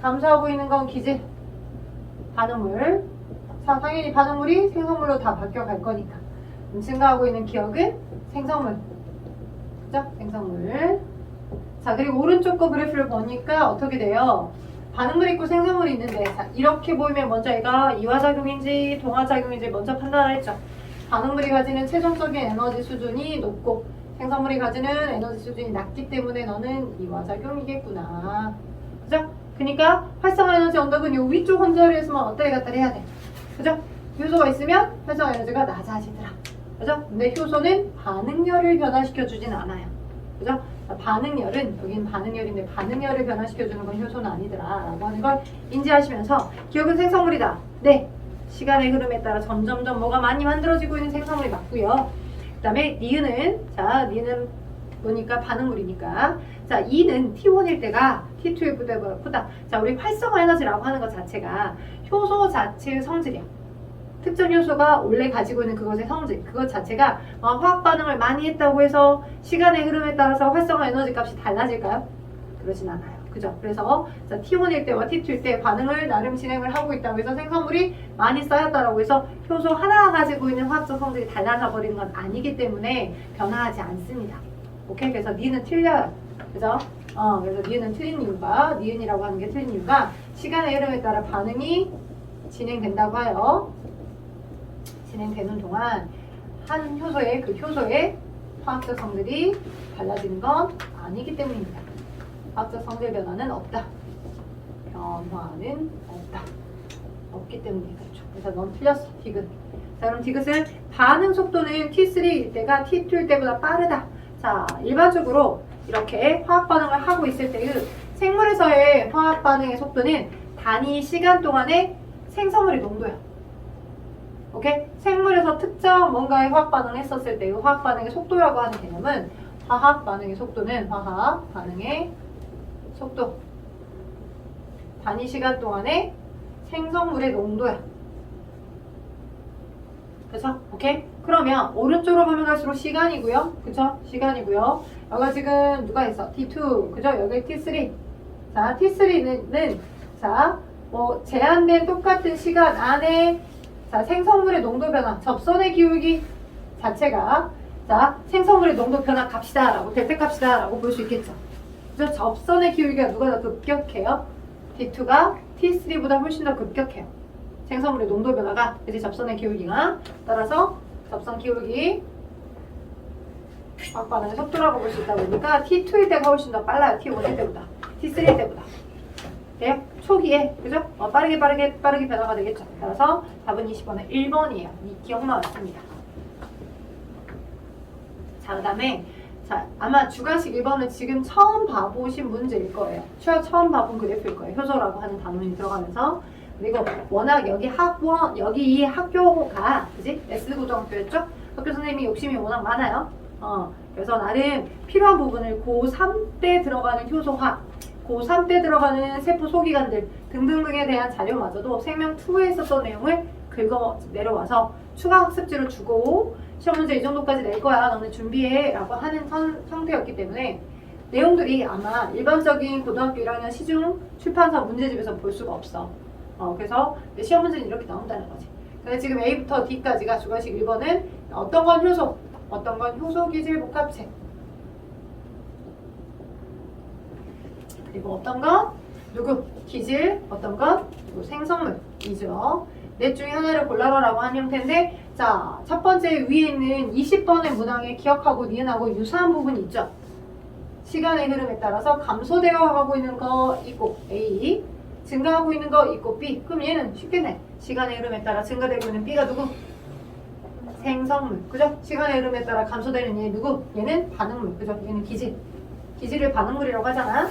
감소하고 있는 건 기질, 반응물. 자, 당연히 반응물이 생성물로 다 바뀌어갈 거니까. 증가하고 있는 기억은 생성물. 그죠? 생성물. 자, 그리고 오른쪽 거 그래프를 보니까 어떻게 돼요? 반응물 있고 생성물이 있는데, 자, 이렇게 보이면 먼저 얘가 이화작용인지 동화작용인지 먼저 판단을 했죠. 반응물이 가지는 최종적인 에너지 수준이 높고 생성물이 가지는 에너지 수준이 낮기 때문에 너는 이화작용이겠구나. 그죠? 그러니까 활성화 에너지 언덕은 요 위쪽 혼자리에서만 왔다리 갔다리 해야 돼. 그죠? 효소가 있으면 활성화 에너지가 낮아지더라. 그죠? 근데 효소는 반응열을 변화시켜주진 않아요. 그죠? 반응열은, 여기는 반응열인데 반응열을 변화시켜주는 건 효소는 아니더라 라고 하는 걸 인지하시면서 기억은 생성물이다. 네. 시간의 흐름에 따라 점점점 뭐가 많이 만들어지고 있는 생성물이 맞고요. 그 다음에 니은은, 자, 니은은 보니까 반응물이니까. 자, E는 T1일 때가 T2일 때보다 크다. 자, 우리 활성화 에너지라고 하는 것 자체가 효소 자체의 성질이야. 특정 효소가 원래 가지고 있는 그것의 성질, 그것 자체가 화학 반응을 많이 했다고 해서 시간의 흐름에 따라서 활성화 에너지 값이 달라질까요? 그러진 않아요. 그죠? 그래서 자, T1일 때와 T2일 때 반응을 나름 진행을 하고 있다고 해서 생성물이 많이 쌓였다라고 해서 효소 하나가 가지고 있는 화학적 성질이 달라져 버리는 건 아니기 때문에 변화하지 않습니다. 오케이? 그래서 니은 틀려요. 그죠? 그래서 니은은 틀린 이유가, 니은이라고 하는 게 틀린 이유가 시간의 흐름에 따라 반응이 진행된다고 하여 진행되는 동안 한 효소의 그 효소의 화학적 성질이 달라지는 건 아니기 때문입니다. 화학적 성질 변화는 없다. 변화는 없다. 없기 때문이다. 그렇죠. 그래서 넌 틀렸어. 디귿. 자, 그럼 디귿은 반응 속도는 T3일 때가 T2일 때보다 빠르다. 자, 일반적으로 이렇게 화학 반응을 하고 있을 때의 생물에서의 화학 반응의 속도는 단위 시간 동안의 생성물의 농도야. 오케이? 생물에서 특정 뭔가의 화학 반응을 했었을 때의 화학 반응의 속도라고 하는 개념은 화학 반응의 속도는 화학 반응의 속도 단위 시간 동안의 생성물의 농도야. 그쵸? 오케이? 그러면 오른쪽으로 가면 갈수록 시간이고요. 그쵸? 시간이고요. 여기가 지금 누가 있어? T2. 그죠? 여기 T3. 자, T3는 자, 뭐 제한된 똑같은 시간 안에 자, 생성물의 농도 변화, 접선의 기울기 자체가 자, 생성물의 농도 변화 값이다 라고 델타 값이다 라고 볼 수 있겠죠. 그래서 접선의 기울기가 누가 더 급격해요? T2가 T3보다 훨씬 더 급격해요. 생성물의 농도 변화가, 그치? 접선의 기울기가. 따라서 접선 기울기 화학 반응의 속도라고 볼 수 있다 보니까 T2일 때가 훨씬 더 빨라요. T1일 때보다. T3일 때보다. 네? 초기에, 그죠? 빠르게 변화가 되겠죠. 따라서 답은 20번은 1번이에요. 이 기억만 왔습니다. 자, 그 다음에, 자, 아마 주관식 1번은 지금 처음 봐보신 문제일 거예요. 처음 봐본 그래프일 거예요. 효소라고 하는 단원이 들어가면서. 그리고 워낙 여기 이 학교가, 그지? S고등학교였죠? 학교 선생님이 욕심이 워낙 많아요. 그래서 나름 필요한 부분을 고3 때 들어가는 효소화, 고3 때 들어가는 세포 소기관들 등등등에 대한 자료마저도 생명2에 있었던 내용을 긁어 내려와서 추가 학습지로 주고 시험 문제 이 정도까지 낼 거야. 너네 준비해. 라고 하는 상태였기 때문에 내용들이 아마 일반적인 고등학교 1학년 시중 출판사 문제집에서 볼 수가 없어. 그래서 시험 문제는 이렇게 나온다는 거지. 근데 지금 A부터 D까지가 주관식 1번은 어떤 건 효소, 어떤 건 효소기질 복합체, 그리고 어떤 건 누구? 기질, 어떤 건 누구? 생성물이죠. 넷 중에 하나를 골라라라고 한 형태인데, 자, 첫 번째 위에 있는 20번의 문항에 기억하고 니은하고 유사한 부분이 있죠. 시간의 흐름에 따라서 감소되어 가고 있는 거 있고 A, 증가하고 있는 거 있고 B. 그럼 얘는 쉽겠네. 시간의 흐름에 따라 증가되고 있는 B가 누구? 생성물. 그죠? 시간의 흐름에 따라 감소되는 얘 누구? 얘는 반응물. 그죠? 얘는 기질. 기질을 반응물이라고 하잖아.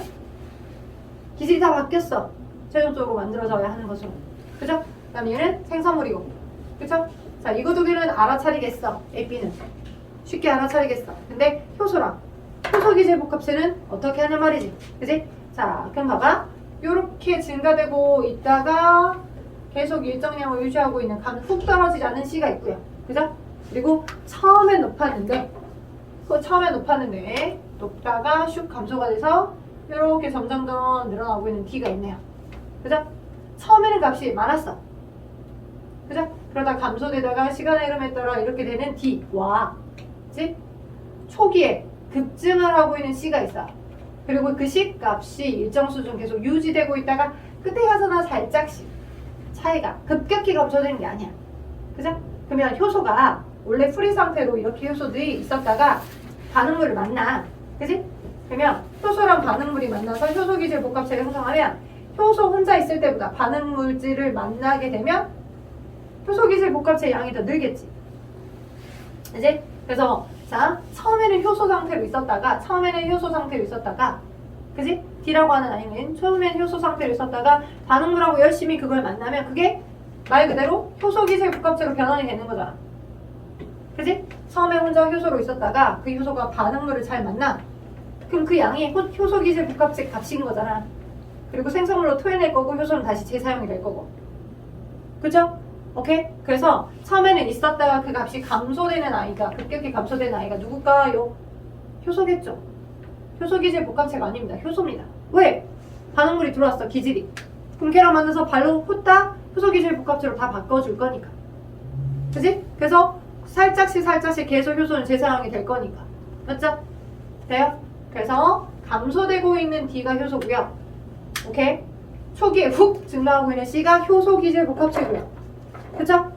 기질이 다 바뀌었어. 최종적으로 만들어져야 하는 것으로. 그죠? 그 다음 얘는 생성물이고. 그죠? 자, 이거 두 개는 알아차리겠어. A, B는. 쉽게 알아차리겠어. 근데 효소랑 효소기질 복합체는 어떻게 하냐 말이지. 그지? 자, 그럼 봐봐. 요렇게 증가되고 있다가 계속 일정량을 유지하고 있는 간 훅 떨어지지 않은 C가 있고요. 그죠? 그리고 처음에 높았는데 높다가 슉 감소가 돼서 이렇게 점점 더 늘어나고 있는 D가 있네요. 그죠? 처음에는 값이 많았어. 그죠? 그러다 감소되다가 시간의 흐름에 따라 이렇게 되는 D와, 그치? 초기에 급증을 하고 있는 C가 있어. 그리고 그 C 값이 일정 수준 계속 유지되고 있다가 끝에 가서나 살짝씩 차이가 급격히 감소되는 게 아니야. 그죠? 그러면 효소가 원래 프리 상태로 이렇게 효소들이 있었다가 반응물을 만나. 그지? 그러면 효소랑 반응물이 만나서 효소 기질 복합체를 형성하면 효소 혼자 있을 때보다 반응물질을 만나게 되면 효소 기질 복합체의 양이 더 늘겠지. 그지? 그래서 자, 처음에는 효소 상태로 있었다가 그지? D라고 하는 아이는 처음에는 효소 상태로 있었다가 반응물하고 열심히 그걸 만나면 그게 말 그대로 효소 기질 복합체로 변환이 되는 거잖아. 그지? 처음에 혼자 효소로 있었다가 그 효소가 반응물을 잘 만나. 그럼 그 양이 효소 기질 복합체 값인 거잖아. 그리고 생성물로 토해낼 거고 효소는 다시 재사용이 될 거고. 그죠? 오케이? 그래서 처음에는 있었다가 그 값이 감소되는 아이가, 급격히 감소되는 아이가 누굴까요? 효소겠죠? 효소 기질 복합체가 아닙니다. 효소입니다. 왜? 반응물이 들어왔어, 기질이. 그럼 걔랑 만나서 발로 후딱 효소 기질 복합체로 다 바꿔줄 거니까. 그지? 그래서 살짝씩 계속 효소는 재사용이 될 거니까. 맞죠? 돼요? 그래서 감소되고 있는 D가 효소고요. 오케이? 초기에 훅 증가하고 있는 C가 효소 기질 복합체고요. 그쵸?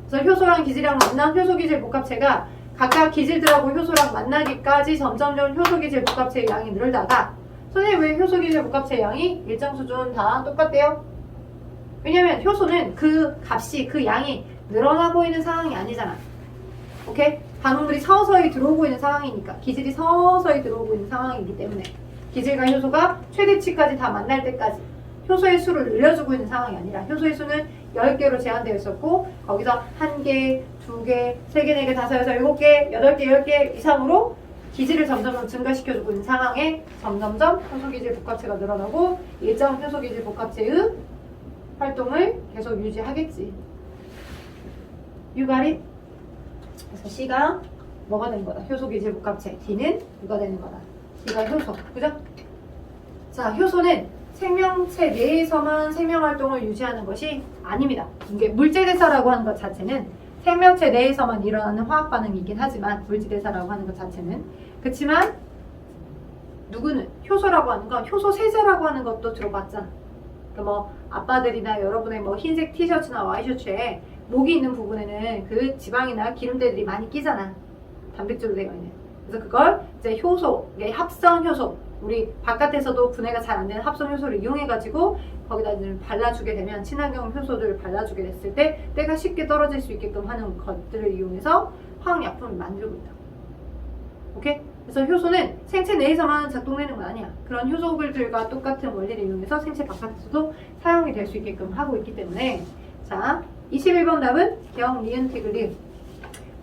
그래서 효소랑 기질이랑 만난 효소 기질 복합체가 각각 기질들하고 효소랑 만나기까지 점점점 효소 기질 복합체의 양이 늘다가 선생님 왜 효소 기질 복합체의 양이 일정 수준 다 똑같대요? 왜냐면 효소는 그 값이 그 양이 늘어나고 있는 상황이 아니잖아. 오케이? 반응물이 서서히 들어오고 있는 상황이니까 기질이 서서히 들어오고 있는 상황이기 때문에 기질과 효소가 최대치까지 다 만날 때까지 효소의 수를 늘려주고 있는 상황이 아니라 효소의 수는 10개로 제한되어 있었고 거기서 1개, 2개, 3개, 4개, 5, 6, 7개, 8개, 10개 이상으로 기질을 점점 증가시켜주고 있는 상황에 점점점 효소기질 복합체가 늘어나고 일정 효소기질 복합체의 활동을 계속 유지하겠지. You got it? 그래서 C가 뭐가 되는 거다? 효소기질 복합체. D는 누가 되는 거다? D가 효소. 그죠? 자, 효소는 생명체 내에서만 생명활동을 유지하는 것이 아닙니다. 이게 물질대사라고 하는 것 자체는 생명체 내에서만 일어나는 화학반응이긴 하지만 물질대사라고 하는 것 자체는 그렇지만 누구는 효소라고 하는 건 효소세제라고 하는 것도 들어봤잖아. 그러니까 뭐 아빠들이나 여러분의 뭐 흰색 티셔츠나 와이셔츠에 목이 있는 부분에는 그 지방이나 기름때들이 많이 끼잖아. 단백질로 되어 있는. 그래서 그걸 이제 효소, 합성 효소, 우리 바깥에서도 분해가 잘 안 되는 합성 효소를 이용해가지고 거기다 발라주게 되면 친환경 효소들을 발라주게 됐을 때 때가 쉽게 떨어질 수 있게끔 하는 것들을 이용해서 화학약품을 만들고 있다. 오케이? 그래서 효소는 생체 내에서만 작동되는 건 아니야. 그런 효소들과 똑같은 원리를 이용해서 생체 바깥에서도 사용이 될 수 있게끔 하고 있기 때문에 자, 21번 답은 경, 니은, 티글, 리을.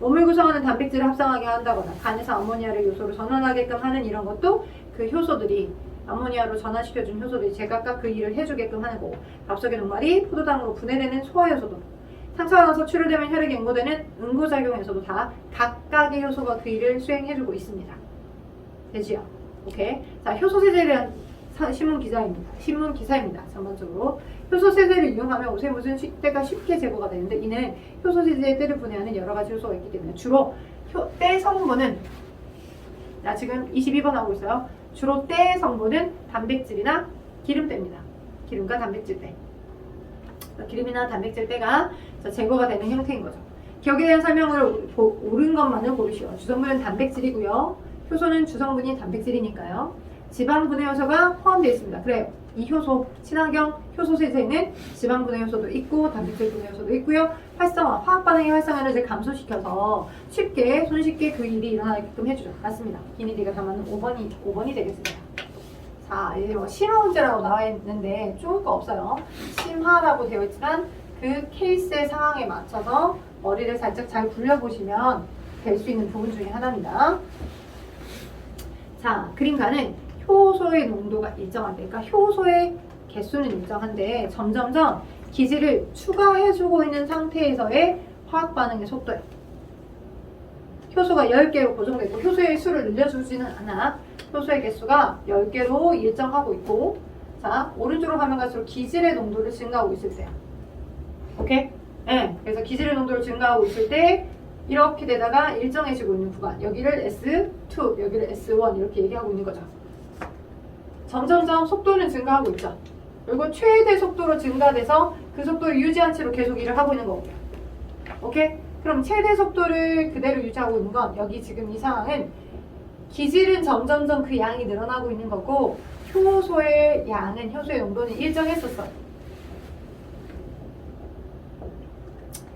몸을 구성하는 단백질을 합성하게 한다거나 간에서 암모니아를 요소로 전환하게끔 하는 이런 것도 그 효소들이 암모니아로 전환시켜준 효소들이 제각각 그 일을 해주게끔 하는 거고 밥속의 녹말이 포도당으로 분해되는 소화효소도 상처가 나서 출혈되면 혈액이 응고되는 응고작용에서도 다 각각의 효소가 그 일을 수행해주고 있습니다. 되지요? 오케이. 자, 효소세제에 대한 신문 기사입니다. 전반적으로 효소세제를 이용하면 오세무슨 때가 쉽게 제거가 되는데 이는 효소세제의 때를 분해하는 여러 가지 효소가 있기 때문에 주로 때 성분은 나 지금 22번 하고 있어요. 주로 때 성분은 단백질이나 기름때입니다. 기름과 단백질때. 기름이나 단백질때가 제거가 되는 형태인 거죠. 기억에 대한 설명을 옳은 것만을 고르시오. 주성분은 단백질이고요. 효소는 주성분이 단백질이니까요. 지방 분해 요소가 포함되어 있습니다. 그래요. 이 효소, 친환경 효소세제에는 지방 분해 요소도 있고 단백질 분해 요소도 있고요. 활성화, 화학 반응의 활성화를 감소시켜서 손쉽게 그 일이 일어나게끔 해주죠. 맞습니다. 기니디가 담아는 5번이 되겠습니다. 자, 이제 뭐 심화 문제라고 나와 있는데 좋을 거 없어요. 심화라고 되어 있지만 그 케이스의 상황에 맞춰서 머리를 살짝 잘 굴려보시면 될 수 있는 부분 중에 하나입니다. 자, 그림가는 효소의 농도가 일정한데, 그러니까 효소의 개수는 일정한데 점점점 기질을 추가해주고 있는 상태에서의 화학 반응의 속도예요. 효소가 10개로 고정되고 효소의 수를 늘려주지는 않아. 효소의 개수가 10개로 일정하고 있고 자, 오른쪽으로 가면 갈수록 기질의 농도를 증가하고 있을 때야. 오케이? 네, 그래서 기질의 농도를 증가하고 있을 때 이렇게 되다가 일정해지고 있는 구간, 여기를 S2, 여기를 S1 이렇게 얘기하고 있는 거죠. 점점점 속도는 증가하고 있죠. 그리고 최대 속도로 증가돼서 그 속도를 유지한 채로 계속 일을 하고 있는 거고요. 오케이? 그럼 최대 속도를 그대로 유지하고 있는 건 여기 지금 이 상황은 기질은 점점점 그 양이 늘어나고 있는 거고 효소의 양은, 효소의 농도는 일정했었어.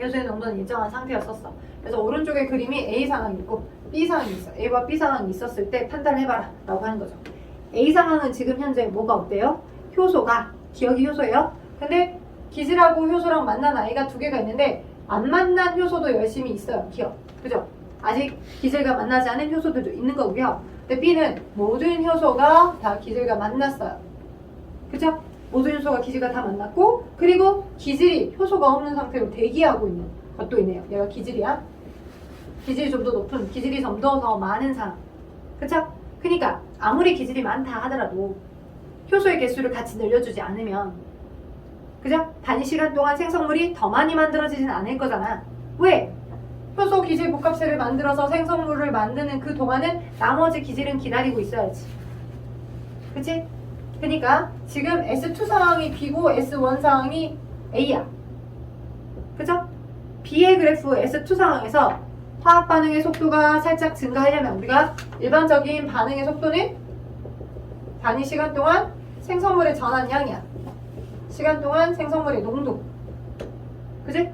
효소의 농도는 일정한 상태였었어. 그래서 오른쪽에 그림이 A 상황이 있고 B 상황이 있어. A와 B 상황이 있었을 때 판단해봐라 라고 하는 거죠. A 상황은 지금 현재 뭐가 없대요? 효소가, 기억이 효소예요. 근데 기질하고 효소랑 만난 아이가 두 개가 있는데 안 만난 효소도 열심히 있어요. 기억. 그죠? 아직 기질과 만나지 않은 효소들도 있는 거고요. 근데 B는 모든 효소가 다 기질과 만났어요. 그죠? 모든 효소가 기질과 다 만났고 그리고 기질이 효소가 없는 상태로 대기하고 있는 것도 있네요. 얘가 기질이야. 기질이 좀 더 높은, 기질이 좀 더 많은 상황. 그쵸? 그러니까 아무리 기질이 많다 하더라도 효소의 개수를 같이 늘려주지 않으면, 그죠? 단위 시간 동안 생성물이 더 많이 만들어지진 않을 거잖아. 왜? 효소 기질 복합체를 만들어서 생성물을 만드는 그 동안은 나머지 기질은 기다리고 있어야지. 그치? 그러니까 지금 S2 상황이 B고 S1 상황이 A야. 그죠? B의 그래프 S2 상황에서 화학 반응의 속도가 살짝 증가하려면 우리가 일반적인 반응의 속도는 단위 시간 동안 생성물의 전환량이야. 시간 동안 생성물의 농도. 그지?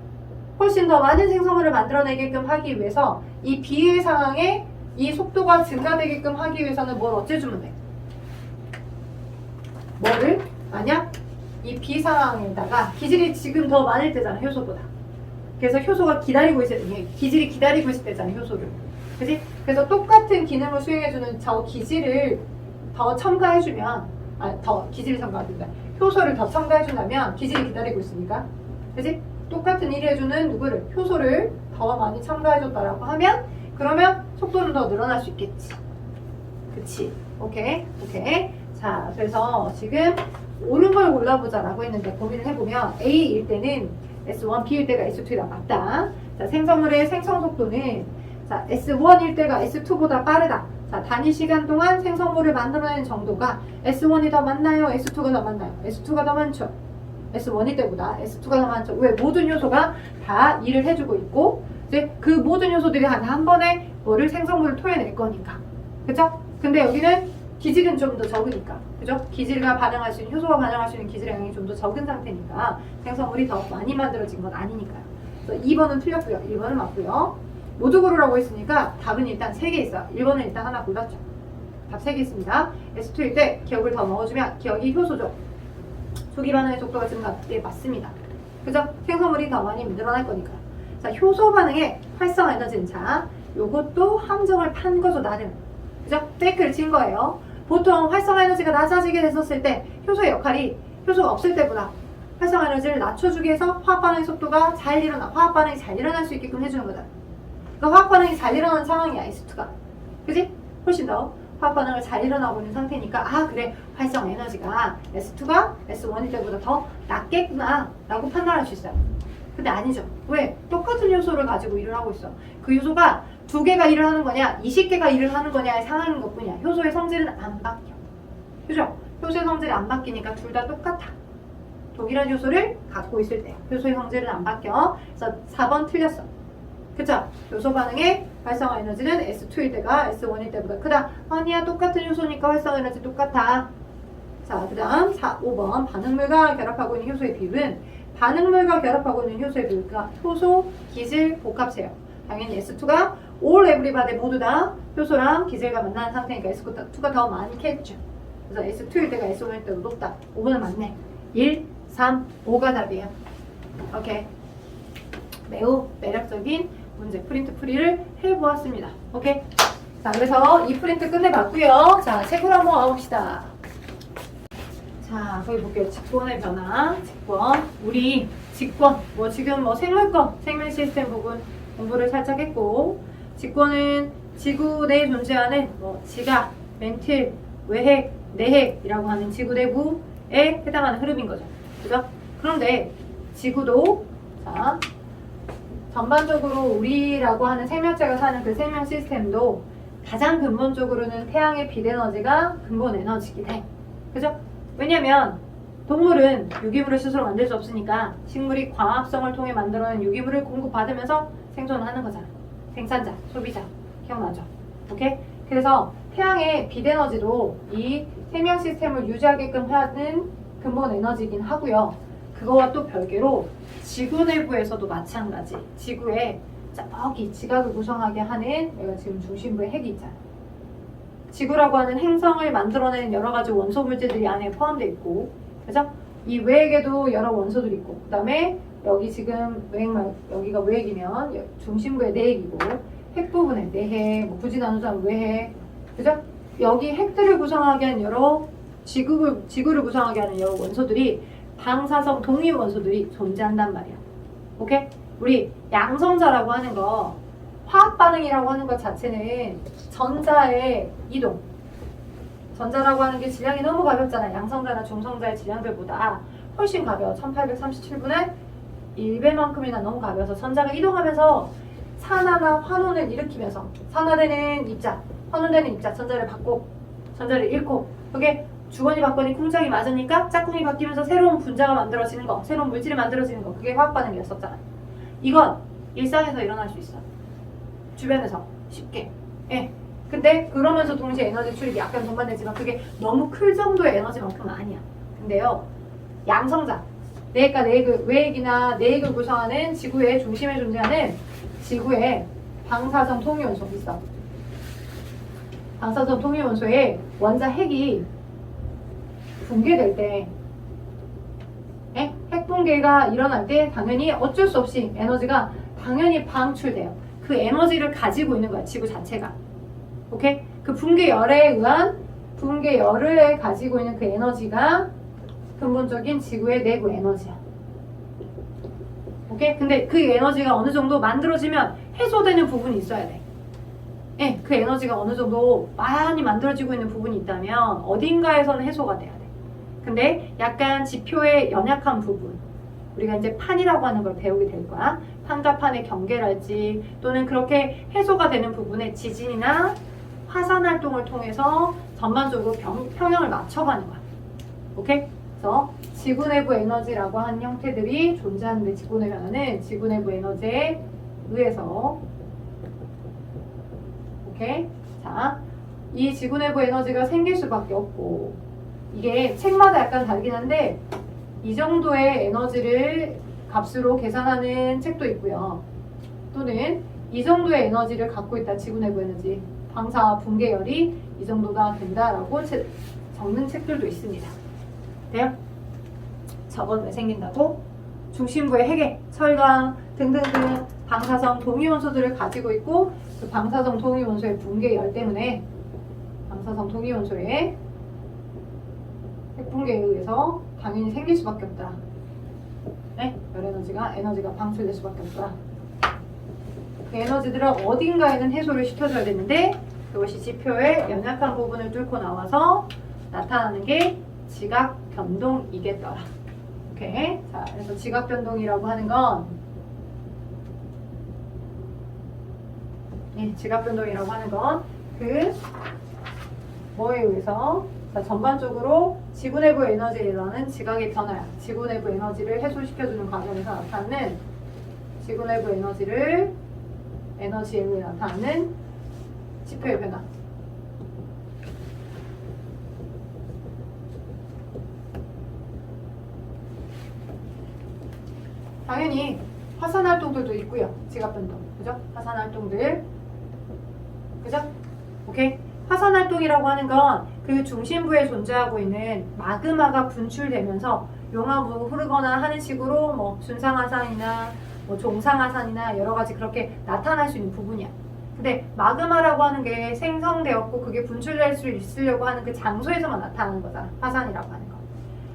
훨씬 더 많은 생성물을 만들어내게끔 하기 위해서 이 B의 상황에 이 속도가 증가되게끔 하기 위해서는 뭘 어째주면 돼? 뭐를? 만약 이 B 상황에다가 기질이 지금 더 많을 때잖아, 효소보다. 그래서 효소가 기다리고 있을 때, 기질이 기다리고 있을 때잖아, 효소를. 그지? 그래서 똑같은 기능을 수행해주는 저 기질을 더 첨가해주면, 기질을 첨가해준다. 효소를 더 첨가해준다면 기질이 기다리고 있으니까. 그지? 똑같은 일을 해주는 누구를? 효소를 더 많이 첨가해줬다라고 하면, 그러면 속도는 더 늘어날 수 있겠지. 그치? 오케이? 오케이. 자, 그래서 지금 옳은 걸 골라보자라고 했는데 고민을 해보면 A일 때는 S1, B일 때가 S2랑 맞다. 자, 생성물의 생성 속도는 자, S1일 때가 S2보다 빠르다. 자, 단위 시간 동안 생성물을 만들어내는 정도가 S1이 더 많나요? S2가 더 많나요? S2가 더 많죠. S1일 때보다 S2가 더 많죠. 왜? 모든 요소가 다 일을 해주고 있고 이제 그 모든 요소들이 한 번에 뭐를 생성물을 토해낼 거니까. 그죠? 근데 여기는 기질은 좀 더 적으니까. 그죠? 기질과 반응할 수 있는, 효소가 반응할 수 있는 기질의 양이 좀 더 적은 상태니까 생성물이 더 많이 만들어진 건 아니니까요. 그래서 2번은 틀렸고요. 1번은 맞고요. 모두 고르라고 했으니까 답은 일단 3개 있어요. 1번은 일단 하나 골랐죠. 답 3개 있습니다. S2일 때 기억을 더 넣어주면 기억이 효소죠. 초기 반응의 속도가 증가하게 맞습니다. 그죠? 생성물이 더 많이 늘어날 거니까요. 자, 효소 반응의 활성화 에너지는 자, 요것도 함정을 판 거죠, 나름. 그죠? 페이크를 친 거예요. 보통 활성화 에너지가 낮아지게 됐었을 때 효소의 역할이 효소가 없을 때보다 활성화 에너지를 낮춰주기 위해서 화학 반응의 속도가 잘 일어나, 화학 반응이 잘 일어날 수 있게끔 해주는 거다. 그러니까 화학 반응이 잘 일어나는 상황이야, S2가. 그지? 훨씬 더 화학 반응을 잘 일어나고 있는 상태니까 아 그래, 활성화 에너지가 S2가 S1일 때보다 더 낮겠구나 라고 판단할 수 있어요. 근데 아니죠. 왜? 똑같은 요소를 가지고 일을 하고 있어. 그 요소가 2개가 일을 하는 거냐 20개가 일을 하는 거냐의 상황인 것뿐이야. 효소의 성질은 안 바뀌어. 그죠? 효소의 성질이 안 바뀌니까 둘 다 똑같아. 동일한 요소를 갖고 있을 때 효소의 성질은 안 바뀌어. 그래서 4번 틀렸어. 그쵸? 요소 반응의 활성화 에너지는 S2일 때가 S1일 때보다 크다. 아니야, 똑같은 요소니까 활성화 에너지 똑같아. 자, 그 다음 5번 반응물과 결합하고 있는 효소의 비율은 반응물과 결합하고 있는 효소의 비율과 효소, 기질, 복합체예요. 당연히 S2가 all everybody 모두 다 효소랑 기질과 만난 상태니까 S2가 더 많겠죠. 그래서 S2일 때가 S1일 때보다 높다. 5번은 맞네. 1, 3, 5가 답이에요. 오케이. 매우 매력적인 문제 프린트 풀이를 해보았습니다. 오케이. 자, 그래서 이 프린트 끝내봤고요. 자, 책으로 한번 와봅시다. 자, 거기 볼게요. 직권의 변화. 직권. 우리 직권. 지금 생물권, 생명 시스템 부분 공부를 살짝 했고, 직권은 지구 내에 존재하는 지각, 멘틸, 외핵, 내핵이라고 하는 지구 내부 해당하는 흐름인 거죠. 그죠? 그런데 지구도 자 전반적으로 우리라고 하는 생명체가 사는 그 생명 시스템도 가장 근본적으로는 태양의 빛 에너지가 근본 에너지긴 해. 그죠? 왜냐면 동물은 유기물을 스스로 만들 수 없으니까 식물이 광합성을 통해 만들어낸 유기물을 공급받으면서 생존하는 거잖아. 생산자, 소비자. 기억나죠? 오케이? 그래서 태양의 빛 에너지도 이 생명 시스템을 유지하게끔 하는 근본 에너지이긴 하고요. 그거와 또 별개로 지구 내부에서도 마찬가지. 지구에 저기 지각을 구성하게 하는 여기가 지금 중심부에 핵이 있잖아. 지구라고 하는 행성을 만들어내는 여러 가지 원소 물질들이 안에 포함되어 있고, 그죠? 이 외핵에도 여러 원소들이 있고, 그 다음에 여기 지금 외핵 여기가 외핵이면 중심부에 내핵이고, 핵 부분에 내핵, 뭐 굳이 나누자면 외핵, 그죠? 여기 핵들을 구성하게 하는 여러 지구를 구성하게 하는 여러 원소들이 방사성 동위 원소들이 존재한단 말이야. 오케이? 우리 양성자라고 하는 거, 화학 반응이라고 하는 것 자체는 전자의 이동. 전자라고 하는 게 질량이 너무 가볍잖아. 양성자나 중성자의 질량들보다 훨씬 가벼워. 1837분의 1배만큼이나 너무 가벼워서 전자가 이동하면서 산화나 환원을 일으키면서 산화되는 입자, 환원되는 입자, 전자를 받고 전자를 잃고 그게 주거니 받거니 쿵짝이 맞으니까 짝꿍이 바뀌면서 새로운 분자가 만들어지는 거, 새로운 물질이 만들어지는 거, 그게 화학 반응이었었잖아. 이건 일상에서 일어날 수 있어. 주변에서 쉽게. 예. 근데 그러면서 동시에 에너지 출입이 약간 동반되지만 그게 너무 클 정도의 에너지만큼은 아니야. 근데요, 양성자, 내핵과 외핵이나 내핵을 구성하는 지구의 중심에 존재하는 지구의 방사성 통유원소 있어. 방사성 통유원소의 원자 핵이 붕괴될 때, 핵 붕괴가 일어날 때 당연히 어쩔 수 없이 에너지가 당연히 방출돼요. 그 에너지를 가지고 있는 거야, 지구 자체가. 오케이? 그 붕괴열에 의한 붕괴열을 가지고 있는 그 에너지가 근본적인 지구의 내부 에너지야. 오케이? 근데 그 에너지가 어느 정도 만들어지면 해소되는 부분이 있어야 돼. 예, 그 에너지가 어느 정도 많이 만들어지고 있는 부분이 있다면 어딘가에서는 해소가 돼야 돼. 근데 약간 지표의 연약한 부분, 우리가 이제 판이라고 하는 걸 배우게 될 거야. 판과 판의 경계랄지 또는 그렇게 해소가 되는 부분에 지진이나 화산 활동을 통해서 전반적으로 평형을 맞춰가는 거야. 오케이? 그래서 지구 내부 에너지라고 하는 형태들이 존재하는데 지구 내부는 지구 내부 에너지에 의해서 오케이? 자, 이 지구 내부 에너지가 생길 수밖에 없고 이게 책마다 약간 다르긴 한데 이 정도의 에너지를 값으로 계산하는 책도 있고요. 또는 이 정도의 에너지를 갖고 있다. 지구 내부 에너지. 방사 붕괴열이 이 정도가 된다라고 적는 책들도 있습니다. 돼요? 저건 왜 생긴다고? 중심부에 핵에 철강 등등등 방사성 동위원소들을 가지고 있고 그 방사성 동위원소의 붕괴열 때문에 방사성 동위원소의 핵붕괴에 의해서 당연히 생길 수밖에 없다. 네? 열 에너지가 방출될 수밖에 없다. 그 에너지들은 어딘가에는 해소를 시켜줘야 되는데 그것이 지표의 연약한 부분을 뚫고 나와서 나타나는 게 지각 변동이겠더라. 오케이. 자, 그래서 지각 변동이라고 하는 건 지각 변동이라고 하는 건 그 뭐에 의해서 자, 전반적으로 지구 내부 에너지에 일어나는 지각의 변화야. 지구 내부 에너지를 해소시켜주는 과정에서 나타나는 지구 내부 에너지에 의해 나타나는 지표의 변화. 당연히 화산 활동들도 있고요. 지각 변동. 그죠? 화산 활동들. 그죠? 오케이? 화산 활동이라고 하는 건 그 중심부에 존재하고 있는 마그마가 분출되면서 용암으로 흐르거나 하는 식으로 뭐 준상화산이나 뭐 종상화산이나 여러 가지 그렇게 나타날 수 있는 부분이야. 근데 마그마라고 하는 게 생성되었고 그게 분출될 수 있으려고 하는 그 장소에서만 나타나는 거잖아. 화산이라고 하는 거.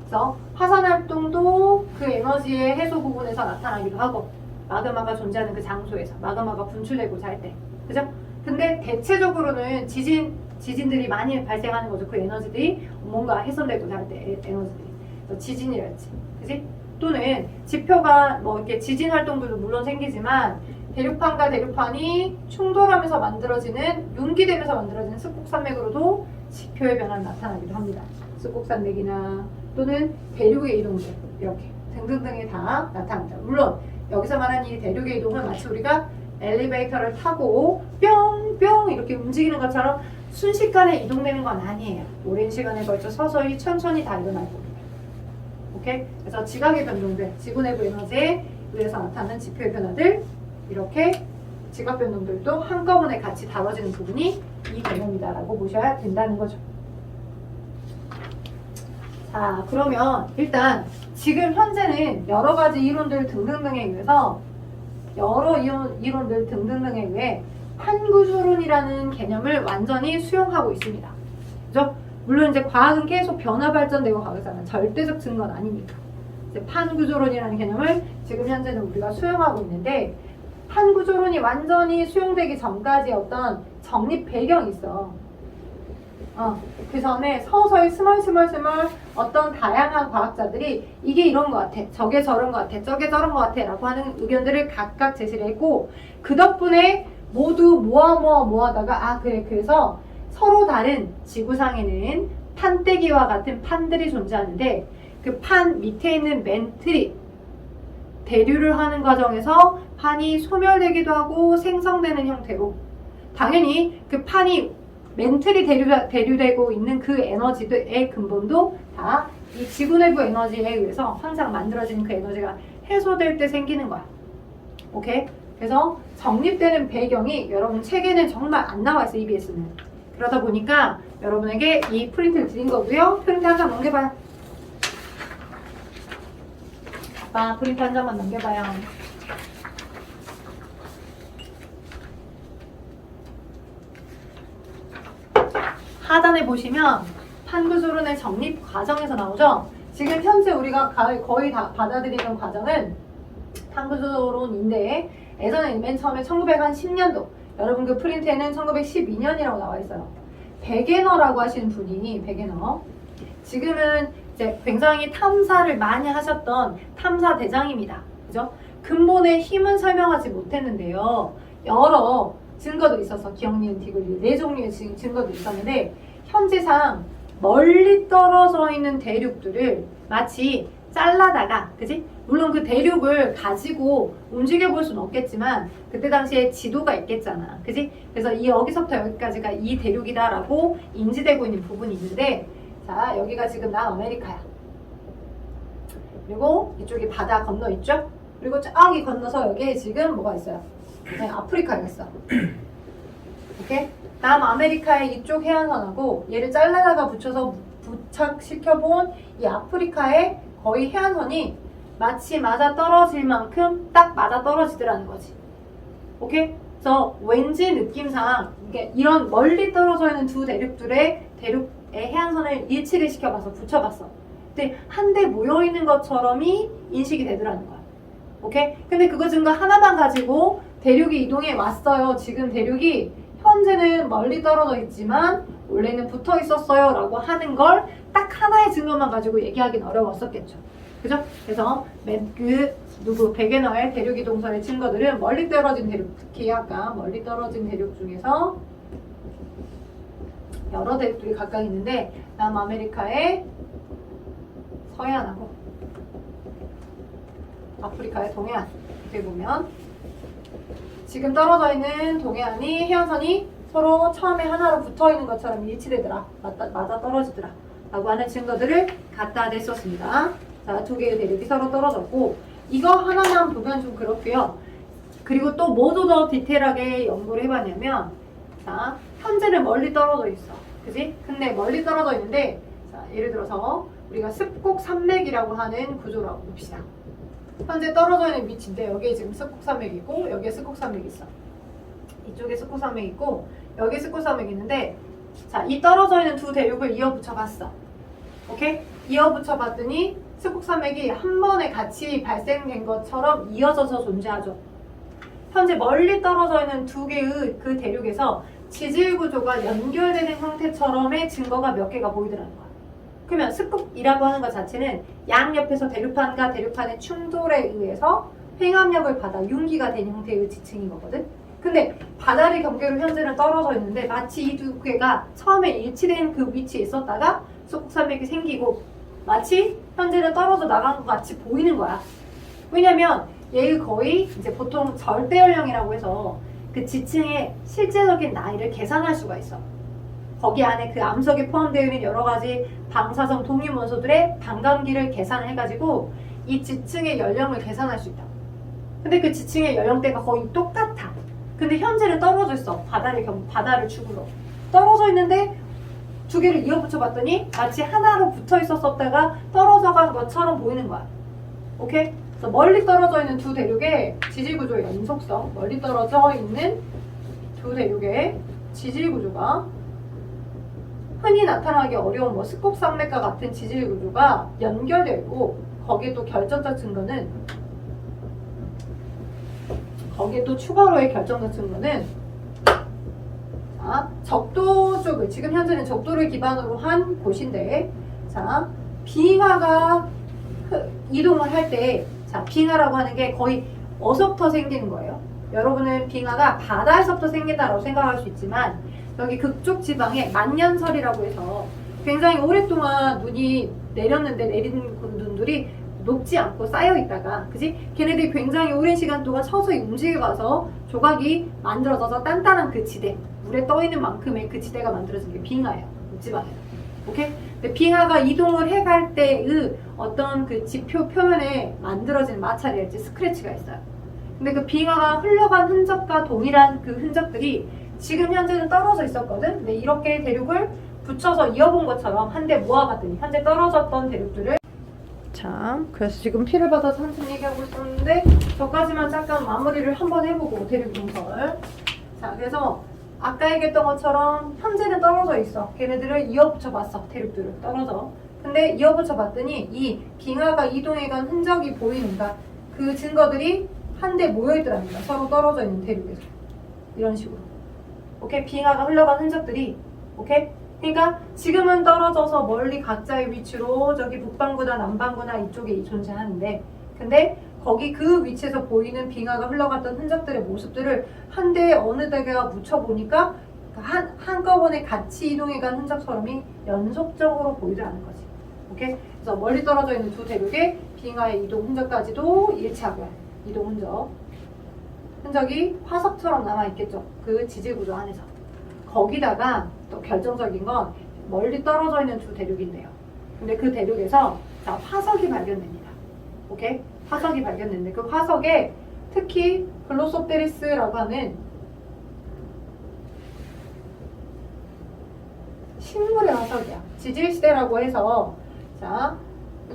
그래서 화산 활동도 그 에너지의 해소 부분에서 나타나기도 하고 마그마가 존재하는 그 장소에서 마그마가 분출되고자 할 때. 그죠? 근데 대체적으로는 지진들이 많이 발생하는 거죠. 그 에너지들이 뭔가 훼손되고자 할 때 에너지들이. 그래서 지진이라 했지. 그지? 또는 지표가 뭐 이렇게 지진 활동들도 물론 생기지만 대륙판과 대륙판이 충돌하면서 만들어지는 융기되면서 만들어지는 습곡산맥으로도 지표의 변화가 나타나기도 합니다. 습곡산맥이나 또는 대륙의 이동들 이렇게 등등등이 다 나타납니다. 물론 여기서 말하는 이 대륙의 이동은 마치 우리가 엘리베이터를 타고 뿅뿅 이렇게 움직이는 것처럼 순식간에 이동되는 건 아니에요. 오랜 시간에 걸쳐 서서히 천천히 다 일어날 겁니다. 오케이? 그래서 지각의 변동들, 지구 내부 에너지에 의해서 나타나는 지표의 변화들 이렇게 지각 변동들도 한꺼번에 같이 다뤄지는 부분이 이 개념이다라고 보셔야 된다는 거죠. 자, 그러면 일단 지금 현재는 여러 가지 이론들 등등등에 의해서 이론들 등등등에 의해 판구조론이라는 개념을 완전히 수용하고 있습니다. 그죠? 물론 이제 과학은 계속 변화 발전되고 가잖아요. 절대적 증거는 아니니까. 이제 판구조론이라는 개념을 지금 현재는 우리가 수용하고 있는데 판구조론이 완전히 수용되기 전까지 어떤 정립 배경이 있어. 그 전에 서서히 스멀스멀 어떤 다양한 과학자들이 이게 이런 것 같아, 저게 저런 것 같아, 저게 저런 것 같아 라고 하는 의견들을 각각 제시를 했고 그 덕분에 모두 모아다가 그래 그래서 서로 다른 지구상에는 판때기와 같은 판들이 존재하는데 그 판 밑에 있는 맨틀이 대류를 하는 과정에서 판이 소멸되기도 하고 생성되는 형태로 당연히 그 판이 맨틀이 대류되고 있는 그 에너지의 근본도 다 이 지구 내부 에너지에 의해서 항상 만들어지는 그 에너지가 해소될 때 생기는 거야. 오케이? 그래서 정립되는 배경이 여러분 책에는 정말 안 나와 있어, EBS는. 그러다 보니까 여러분에게 이 프린트를 드린 거고요. 프린트 한 장 넘겨봐요. 프린트 한 장만 넘겨봐요. 하단에 보시면 판구조론의 정립 과정에서 나오죠. 지금 현재 우리가 거의 다 받아들이는 과정은 판구조론인데 예전에 맨 처음에 1910년도 여러분 그 프린트에는 1912년이라고 나와 있어요. 베게너라고 하시는 분이 베게너 지금은 이제 굉장히 탐사를 많이 하셨던 탐사 대장입니다. 그죠? 근본의 힘은 설명하지 못했는데요. 여러 증거도 있어서 기억, 니은, 디귿, 네 종류의 증거도 있었는데 현재상 멀리 떨어져 있는 대륙들을 마치 잘라다가, 그지? 물론 그 대륙을 가지고 움직여 볼 수는 없겠지만 그때 당시에 지도가 있겠잖아, 그지? 그래서 여기서부터 여기까지가 이 대륙이다라고 인지되고 있는 부분이 있는데 자, 여기가 지금 남아메리카야. 그리고 이쪽이 바다 건너 있죠? 그리고 저기 건너서 여기에 지금 뭐가 있어요? 네, 아프리카가 있어. 오케이? 남아메리카의 이쪽 해안선하고 얘를 잘라다가 붙여서 부착시켜본 이 아프리카의 거의 해안선이 마치 맞아 떨어질 만큼 딱 맞아 떨어지더라는 거지. 오케이? 그래서 왠지 느낌상 이런 멀리 떨어져 있는 두 대륙의 해안선을 일치를 시켜봐서 붙여봤어. 근데 한데 모여있는 것처럼이 인식이 되더라는 거야. 오케이? 근데 그거 증거 하나만 가지고 대륙이 이동해 왔어요. 지금 대륙이 현재는 멀리 떨어져 있지만 원래는 붙어 있었어요 라고 하는 걸 딱 하나의 증거만 가지고 얘기하기는 어려웠었겠죠. 그죠? 그래서 베게너의 대륙 이동설의 증거들은 멀리 떨어진 대륙, 특히 아까 멀리 떨어진 대륙 중에서 여러 대륙들이 각각 있는데 남아메리카의 서해안하고 아프리카의 동해안 이렇게 보면 지금 떨어져 있는 동해안이 해안선이 서로 처음에 하나로 붙어있는 것처럼 일치되더라, 맞아 떨어지더라 라고 하는 증거들을 갖다 냈었습니다. 자, 두 개의 대륙이 서로 떨어졌고 이거 하나만 보면 좀 그렇고요. 그리고 또 뭐도 더 디테일하게 연구를 해봤냐면 자, 현재는 멀리 떨어져 있어, 그지? 근데 멀리 떨어져 있는데 자, 예를 들어서 우리가 습곡산맥이라고 하는 구조라고 봅시다. 현재 떨어져 있는 위치인데 여기에 지금 습곡산맥이 있고 여기에 습곡산맥이 있어. 이쪽에 습곡산맥이 있고 여기에 습곡산맥이 있는데 자, 이 떨어져 있는 두 대륙을 이어 붙여봤어. 오케이? 이어 붙여봤더니 습곡산맥이 한 번에 같이 발생된 것처럼 이어져서 존재하죠. 현재 멀리 떨어져 있는 두 개의 그 대륙에서 지질 구조가 연결되는 형태처럼의 증거가 몇 개가 보이더라는 거야. 그러면 스쿱이라고 하는 것 자체는 양옆에서 대류판과 대류판의 충돌에 의해서 횡압력을 받아 융기가 된 형태의 지층인 거거든. 근데 바다리 경계로 현재는 떨어져 있는데 마치 이 두 개가 처음에 일치된 그 위치에 있었다가 수국산맥이 생기고 마치 현재는 떨어져 나간 것 같이 보이는 거야. 왜냐면 얘의 거의 이제 보통 절대연령이라고 해서 그 지층의 실제적인 나이를 계산할 수가 있어. 거기 안에 그 암석에 포함되어 있는 여러 가지 방사성 동위원소들의 반감기를 계산해가지고 이 지층의 연령을 계산할 수 있다. 근데 그 지층의 연령대가 거의 똑같아. 근데 현재는 떨어져 있어. 바다를 축으로 떨어져 있는데 두 개를 이어붙여 봤더니 마치 하나로 붙어 있었다가 떨어져 간 것처럼 보이는 거야. 오케이? 그래서 멀리 떨어져 있는 두 대륙의 지질 구조의 연속성, 멀리 떨어져 있는 두 대륙의 지질 구조가 흔히 나타나기 어려운 뭐 스콥 산맥과 같은 지질 구조가 연결되어 있고 거기에 또 결정적 증거는 거기에 또 추가로의 결정적 증거는 자, 적도 쪽을 지금 현재는 적도를 기반으로 한 곳인데 자 빙하가 이동을 할 때 자 빙하라고 하는 게 거의 어디서부터 생기는 거예요? 여러분은 빙하가 바다에서부터 생긴다라고 생각할 수 있지만 여기 극쪽 지방에 만년설이라고 해서 굉장히 오랫동안 눈이 내렸는데 내리는 눈들이 녹지 않고 쌓여 있다가 그지? 걔네들이 굉장히 오랜 시간 동안 서서히 움직여가서 조각이 만들어져서 단단한 그 지대 물에 떠 있는 만큼의 그 지대가 만들어진 게 빙하예요. 지방에서. 오케이? 근데 빙하가 이동을 해갈 때의 어떤 그 지표 표면에 만들어진 마찰이랄지 스크래치가 있어요. 근데 그 빙하가 흘러간 흔적과 동일한 그 흔적들이 지금 현재는 떨어져 있었거든? 근데 이렇게 대륙을 붙여서 이어본 것처럼 한 대 모아봤더니 현재 떨어졌던 대륙들을 자, 그래서 지금 피를 받아서 한참 얘기하고 있었는데 저까지만 잠깐 마무리를 한번 해보고 대륙 분설. 자, 그래서 아까 얘기했던 것처럼 현재는 떨어져 있어. 걔네들을 이어붙여봤어. 대륙들을 떨어져. 근데 이어붙여봤더니 이 빙하가 이동해간 흔적이 보이는가 그 증거들이 한데 모여있더랍니다. 서로 떨어져 있는 대륙에서. 이런 식으로. 오케이? 빙하가 흘러간 흔적들이 오케이? 그러니까 지금은 떨어져서 멀리 각자의 위치로 저기 북반구나 남반구나 이쪽에 존재하는데 근데 거기 그 위치에서 보이는 빙하가 흘러갔던 흔적들의 모습들을 한데 어느 데가 묻혀보니까 한꺼번에 같이 이동해간 흔적처럼이 연속적으로 보이더라는 거지. 오케이? 그래서 멀리 떨어져 있는 두 대륙의 빙하의 이동 흔적까지도 일치하고요. 이동 흔적이 화석처럼 남아있겠죠. 그 지질구조 안에서. 거기다가 또 결정적인 건 멀리 떨어져 있는 두 대륙인데요. 근데 그 대륙에서 자, 화석이 발견됩니다. 오케이? 화석이 발견됐는데 그 화석에 특히 글로소테리스라고 하는 식물의 화석이야. 지질시대라고 해서 자,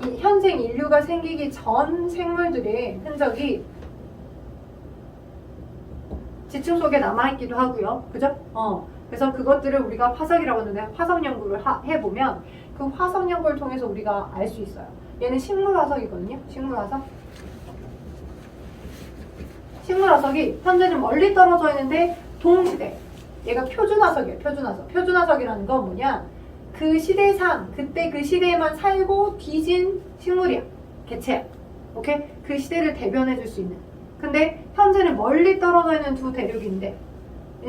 이 현생 인류가 생기기 전 생물들의 흔적이 지층 속에 남아있기도 하고요. 그죠? 그래서 그것들을 우리가 화석이라고 하는데 화석 연구를 해보면 그 화석 연구를 통해서 우리가 알 수 있어요. 얘는 식물 화석이거든요. 식물 화석. 식물 화석이 현재는 멀리 떨어져 있는데 동시대. 얘가 표준 화석이에요. 표준 화석. 표준 화석이라는 건 뭐냐? 그 시대상, 그때 그 시대에만 살고 뒤진 식물이야. 개체야. 오케이? 그 시대를 대변해 줄 수 있는. 근데 현재는 멀리 떨어져 있는 두 대륙인데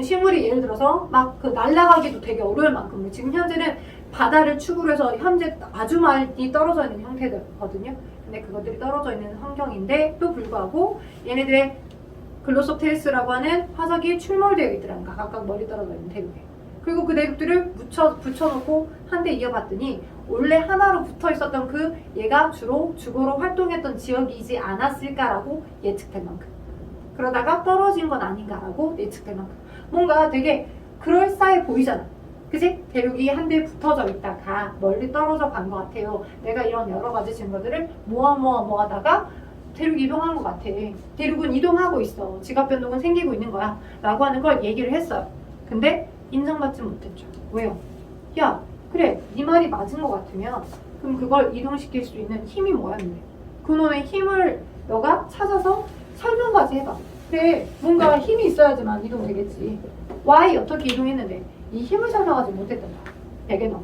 식물이 예를 들어서 막 그 날아가기도 되게 어려울 만큼 지금 현재는 바다를 축으로 해서 현재 아주 많이 떨어져 있는 형태거든요. 근데 그것들이 떨어져 있는 환경인데 또 불구하고 얘네들의 글로소테리스라고 하는 화석이 출몰되어 있더라는 거. 각각 멀리 떨어져 있는 대륙에. 그리고 그 대륙들을 붙여놓고 한 대 이어봤더니 원래 하나로 붙어 있었던 그 얘가 주로 주거로 활동했던 지역이지 않았을까라고 예측된 만큼. 그러다가 떨어진 건 아닌가라고 예측된 만큼. 뭔가 되게 그럴싸해 보이잖아. 그치? 대륙이 한 대 붙어져 있다가 멀리 떨어져 간 것 같아요. 내가 이런 여러 가지 증거들을 모아다가 대륙이 이동한 것 같아. 대륙은 이동하고 있어. 지각 변동은 생기고 있는 거야. 라고 하는 걸 얘기를 했어요. 근데 인정받지 못했죠. 왜요? 야, 그래. 네 말이 맞은 것 같으면 그럼 그걸 이동시킬 수 있는 힘이 뭐였는데? 그놈의 힘을 너가 찾아서 설명까지 해봐. 그래. 뭔가 힘이 있어야지만 이동되겠지. Y 어떻게 이동했는데 이 힘을 설명하지 못했던 거야. 베게너가.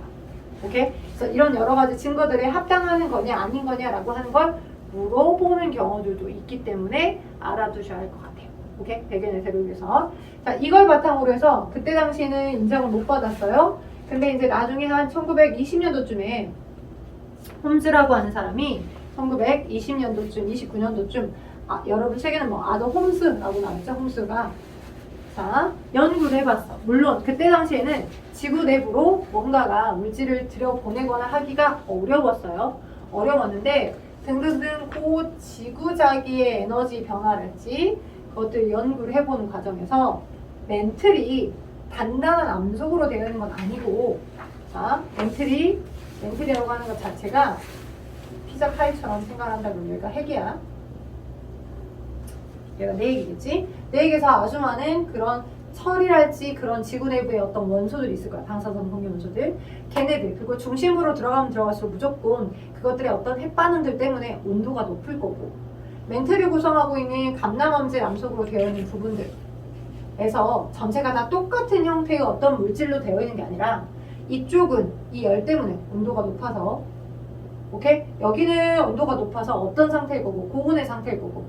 오케이? 그래서 이런 여러 가지 증거들에 합당하는 거냐 아닌 거냐라고 하는 걸 물어보는 경우들도 있기 때문에 알아두셔야 할 것 같아요. 오케이? 배경의 대를 위해서. 자, 이걸 바탕으로 해서 그때 당시에는 인정을 못 받았어요. 근데 이제 나중에 한 1920년도쯤에 홈즈라고 하는 사람이 1920년도쯤, 29년도쯤 여러분 책에는 뭐 아더 홈스라고 나왔죠. 홈스가 자 연구를 해봤어. 물론 그때 당시에는 지구 내부로 뭔가가 물질을 들여보내거나 하기가 어려웠어요. 어려웠는데 등등등 그 지구자기의 에너지 변화랄지 그것들 연구를 해보는 과정에서 멘틀이 단단한 암석으로 되어 있는 건 아니고 자 멘틀이라고 하는 것 자체가 피자 파이처럼 생각한다면 얘가 핵이야. 얘가 내 얘기겠지? 내 얘기에서 아주 많은 그런 철이랄지 그런 지구 내부의 어떤 원소들이 있을 거야. 방사선 공유 원소들. 걔네들 그리고 중심부로 들어가면 들어갈수록 무조건 그것들의 어떤 핵 반응들 때문에 온도가 높을 거고 멘틀이 구성하고 있는 감남암질 암석으로 되어 있는 부분들에서 전체가 다 똑같은 형태의 어떤 물질로 되어 있는 게 아니라 이쪽은 이 열 때문에 온도가 높아서 오케이? 여기는 온도가 높아서 어떤 상태일 거고 고온의 상태일 거고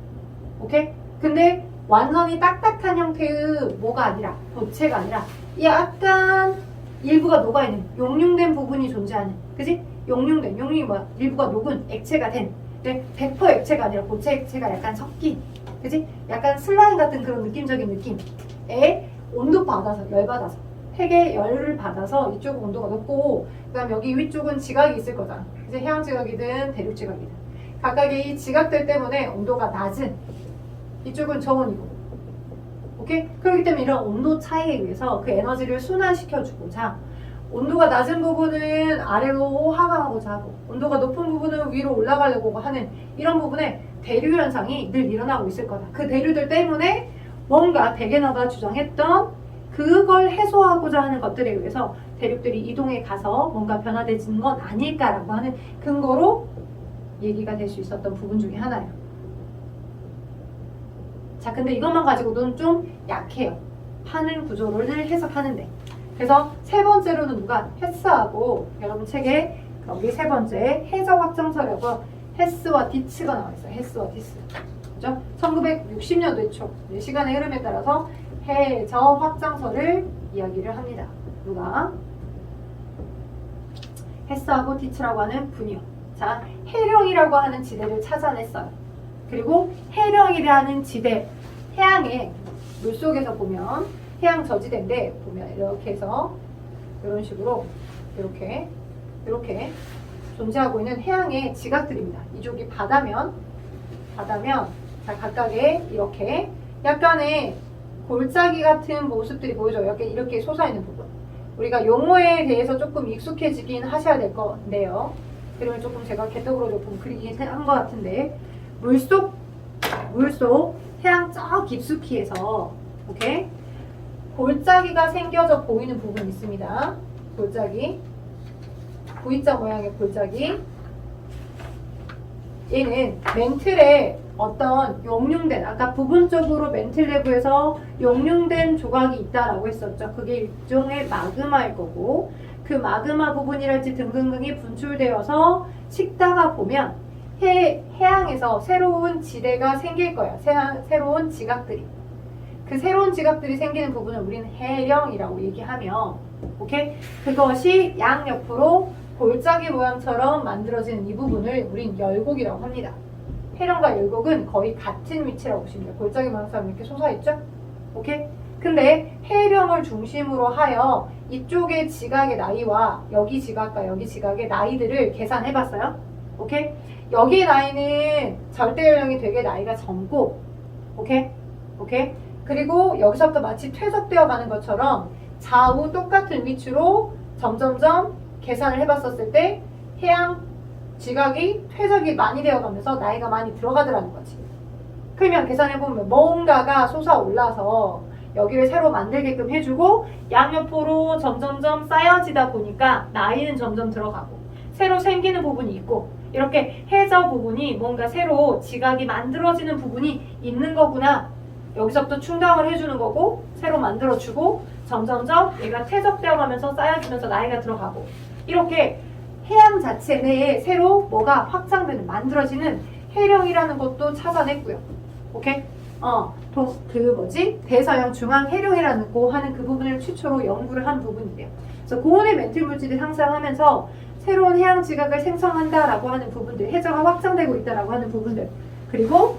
오케이? 근데 완전히 딱딱한 형태의 뭐가 아니라 고체가 아니라 약간 일부가 녹아있는 용융된 부분이 존재하는 그지? 용융이 뭐야? 일부가 녹은 액체가 된 100% 액체가 아니라 고체 액체가 약간 섞인 그지? 약간 슬라임 같은 그런 느낌적인 느낌에 온도 받아서 열 받아서 핵의 열을 받아서 이쪽은 온도가 높고 그 다음 여기 위쪽은 지각이 있을 거잖아. 이제 해양 지각이든 대륙 지각이든 각각의 이 지각들 때문에 온도가 낮은 이쪽은 저온이고 오케이? 그렇기 때문에 이런 온도 차이에 의해서 그 에너지를 순환시켜주고자 온도가 낮은 부분은 아래로 하강하고자 하고 온도가 높은 부분은 위로 올라가려고 하는 이런 부분에 대류 현상이 늘 일어나고 있을 거다. 그 대류들 때문에 뭔가 베게너가 주장했던 그걸 해소하고자 하는 것들에 의해서 대륙들이 이동해 가서 뭔가 변화되는 건 아닐까라고 하는 근거로 얘기가 될 수 있었던 부분 중에 하나예요. 자, 근데 이것만 가지고는 좀 약해요. 하늘 구조를 해석하는데. 그래서 세 번째로는 누가? 헤스하고 여러분 책에 여기 세 번째 해석 확정설이라고 헤스와 디츠가 나와 있어요. 헤스와 디츠. 그죠? 1960년도에 초 시간의 흐름에 따라서 해적 확장설을 이야기를 합니다. 누가? 헤스하고 디츠라고 하는 분이요. 자, 해령이라고 하는 지대를 찾아냈어요. 그리고 해령이라는 지대, 해양의 물속에서 보면 해양 저지대인데 보면 이렇게 해서 이런 식으로 이렇게 존재하고 있는 해양의 지각들입니다. 이쪽이 바다면 자 각각의 이렇게 약간의 골짜기 같은 모습들이 보여져요. 이렇게 솟아있는 부분. 우리가 용어에 대해서 조금 익숙해지긴 하셔야 될 건데요. 그러면 조금 제가 개떡으로 조금 그리긴 한 것 같은데 물속 해양 저 깊숙이 해서 오케이? 골짜기가 생겨져 보이는 부분이 있습니다. 골짜기 V자 모양의 골짜기 얘는 멘틀에 어떤 용융된 아까 부분적으로 멘틀 내부에서 용융된 조각이 있다라고 했었죠. 그게 일종의 마그마일 거고 그 마그마 부분이랄지 등등등이 분출되어서 식다가 보면 해양에서 새로운 지대가 생길 거예요. 새로운 지각들이. 그 새로운 지각들이 생기는 부분을 우리는 해령이라고 얘기하며 오케이? 그것이 양옆으로 골짜기 모양처럼 만들어지는 이 부분을 우린 열곡이라고 합니다. 해령과 열곡은 거의 같은 위치라고 보시면 돼요. 골짜기 모양처럼 이렇게 솟아있죠? 오케이? 근데 해령을 중심으로 하여 이쪽의 지각의 나이와 여기 지각과 여기 지각의 나이들을 계산해봤어요. 오케이? 여기 나이는 절대 연령이 되게 나이가 젊고 오케이? 오케이? 그리고 여기서부터 마치 퇴적되어 가는 것처럼 좌우 똑같은 위치로 점점점 계산을 해봤었을 때 해양 지각이 퇴적이 많이 되어가면서 나이가 많이 들어가더라는 거지. 그러면 계산해보면 뭔가가 솟아올라서 여기를 새로 만들게끔 해주고 양옆으로 점점점 쌓여지다 보니까 나이는 점점 들어가고 새로 생기는 부분이 있고 이렇게 해저 부분이 뭔가 새로 지각이 만들어지는 부분이 있는 거구나. 여기서부터 충당을 해주는 거고 새로 만들어주고 점점점 얘가 퇴적되어 가면서 쌓여지면서 나이가 들어가고 이렇게 해양 자체 내에 새로 뭐가 확장되는, 만들어지는 해령이라는 것도 찾아냈고요. 오케이? 대서양 중앙 해령이라고 하는 그 부분을 최초로 연구를 한 부분이에요. 그래서 고온의 멘틀 물질이 상승하면서 새로운 해양 지각을 생성한다라고 하는 부분들, 해저가 확장되고 있다라고 하는 부분들, 그리고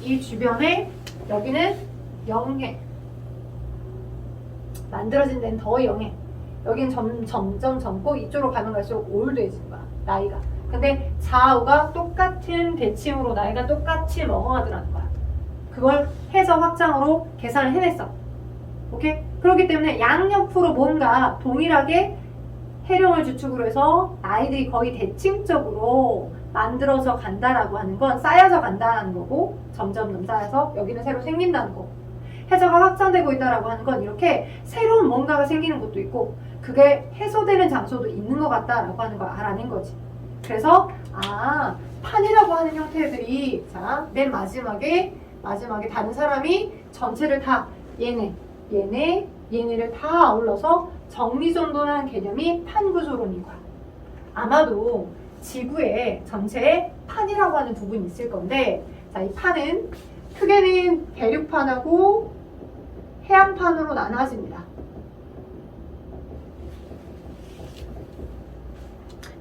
이 주변에 여기는 영해, 만들어진 데는 더 영해. 여기는 점점 젊고 이쪽으로 가면 갈수록 올드해진 거야, 나이가. 근데 좌우가 똑같은 대칭으로 나이가 똑같이 먹어가더라는 거야. 그걸 해저 확장으로 계산을 해냈어. 오케이? 그렇기 때문에 양옆으로 뭔가 동일하게 해령을 주축으로 해서 나이들이 거의 대칭적으로 만들어져 간다라고 하는 건 쌓여져 간다는 거고, 점점 쌓여서 여기는 새로 생긴다는 거고, 해저가 확장되고 있다라고 하는 건 이렇게 새로운 뭔가가 생기는 것도 있고, 그게 해소되는 장소도 있는 것 같다라고 하는 걸 알아낸 거지. 그래서 판이라고 하는 형태들이, 자, 맨 마지막에 다른 사람이 전체를 다 얘네를 다 아울러서 정리정돈하는 개념이 판구조론인 거야. 아마도 지구의 전체에 판이라고 하는 부분이 있을 건데, 자, 이 판은 크게는 대륙판하고 해안판으로 나눠집니다.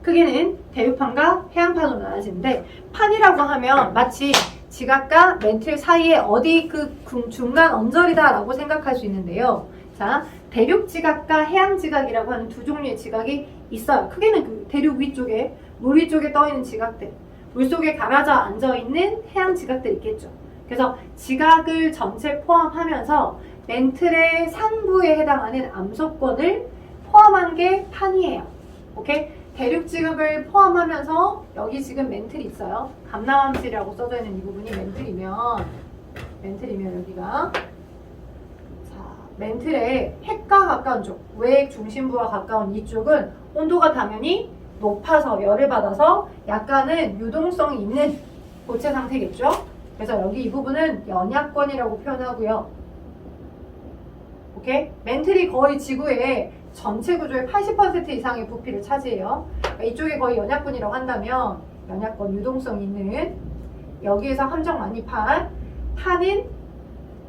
크게는 대륙판과 해안판으로 나눠지는데, 판이라고 하면 마치 지각과 멘틀 사이에 어디 그 중간 언저리다 라고 생각할 수 있는데요. 자, 대륙 지각과 해양 지각이라고 하는 두 종류의 지각이 있어요. 크게는 그 대륙 위쪽에, 물 위쪽에 떠있는 지각들, 물속에 가라져 앉아있는 해양 지각들 있겠죠. 그래서 지각을 전체 포함하면서 멘틀의 상부에 해당하는 암소권을 포함한 게 판이에요. 오케이? 대륙 지각을 포함하면서 여기 지금 멘틀이 있어요. 감나함질이라고 써져 있는 이 부분이 멘틀이면 여기가, 자, 멘틀의 핵과 가까운 쪽, 외핵 중심부와 가까운 이쪽은 온도가 당연히 높아서 열을 받아서 약간은 유동성이 있는 고체 상태겠죠. 그래서 여기 이 부분은 연약권이라고 표현하고요. 오케이? 멘틀이 거의 지구의 전체 구조의 80% 이상의 부피를 차지해요. 그러니까 이쪽이 거의 연약권이라고 한다면, 연약권, 유동성 있는, 여기에서 함정 많이 판은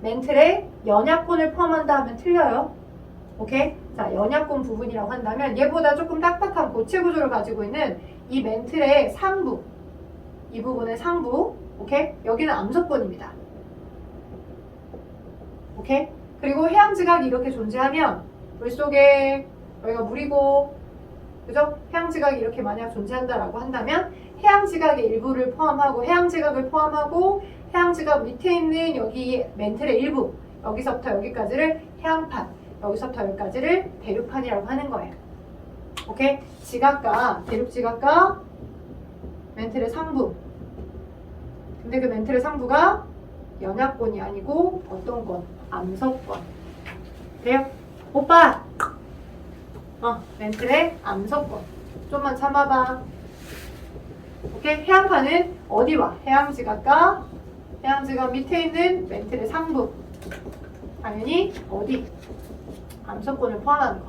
멘틀의 연약권을 포함한다 하면 틀려요. 오케이? 자, 연약권 부분이라고 한다면 얘보다 조금 딱딱한 고체 구조를 가지고 있는 이 멘틀의 상부, 이 부분의 상부, 오케이? 여기는 암소권입니다. 오케이? 그리고 해양 지각이 이렇게 존재하면 물속에 여기가 물이고, 그죠? 해양 지각이 이렇게 만약 존재한다라고 한다면 해양 지각의 일부를 포함하고, 해양 지각을 포함하고, 해양 지각 밑에 있는 여기 멘틀의 일부, 여기서부터 여기까지를 해양판, 여기서부터 여기까지를 대륙판이라고 하는 거예요. 오케이? 지각과 대륙 지각과 멘틀의 상부. 근데 그 멘틀의 상부가 연약권이 아니고 어떤 권? 암석권. 돼요? 오빠! 멘틀의 암석권. 좀만 참아봐. 오케이? 해양판은 어디와? 해양지각과 해양지각 밑에 있는 멘틀의 상부. 당연히 어디? 암석권을 포함하는 거.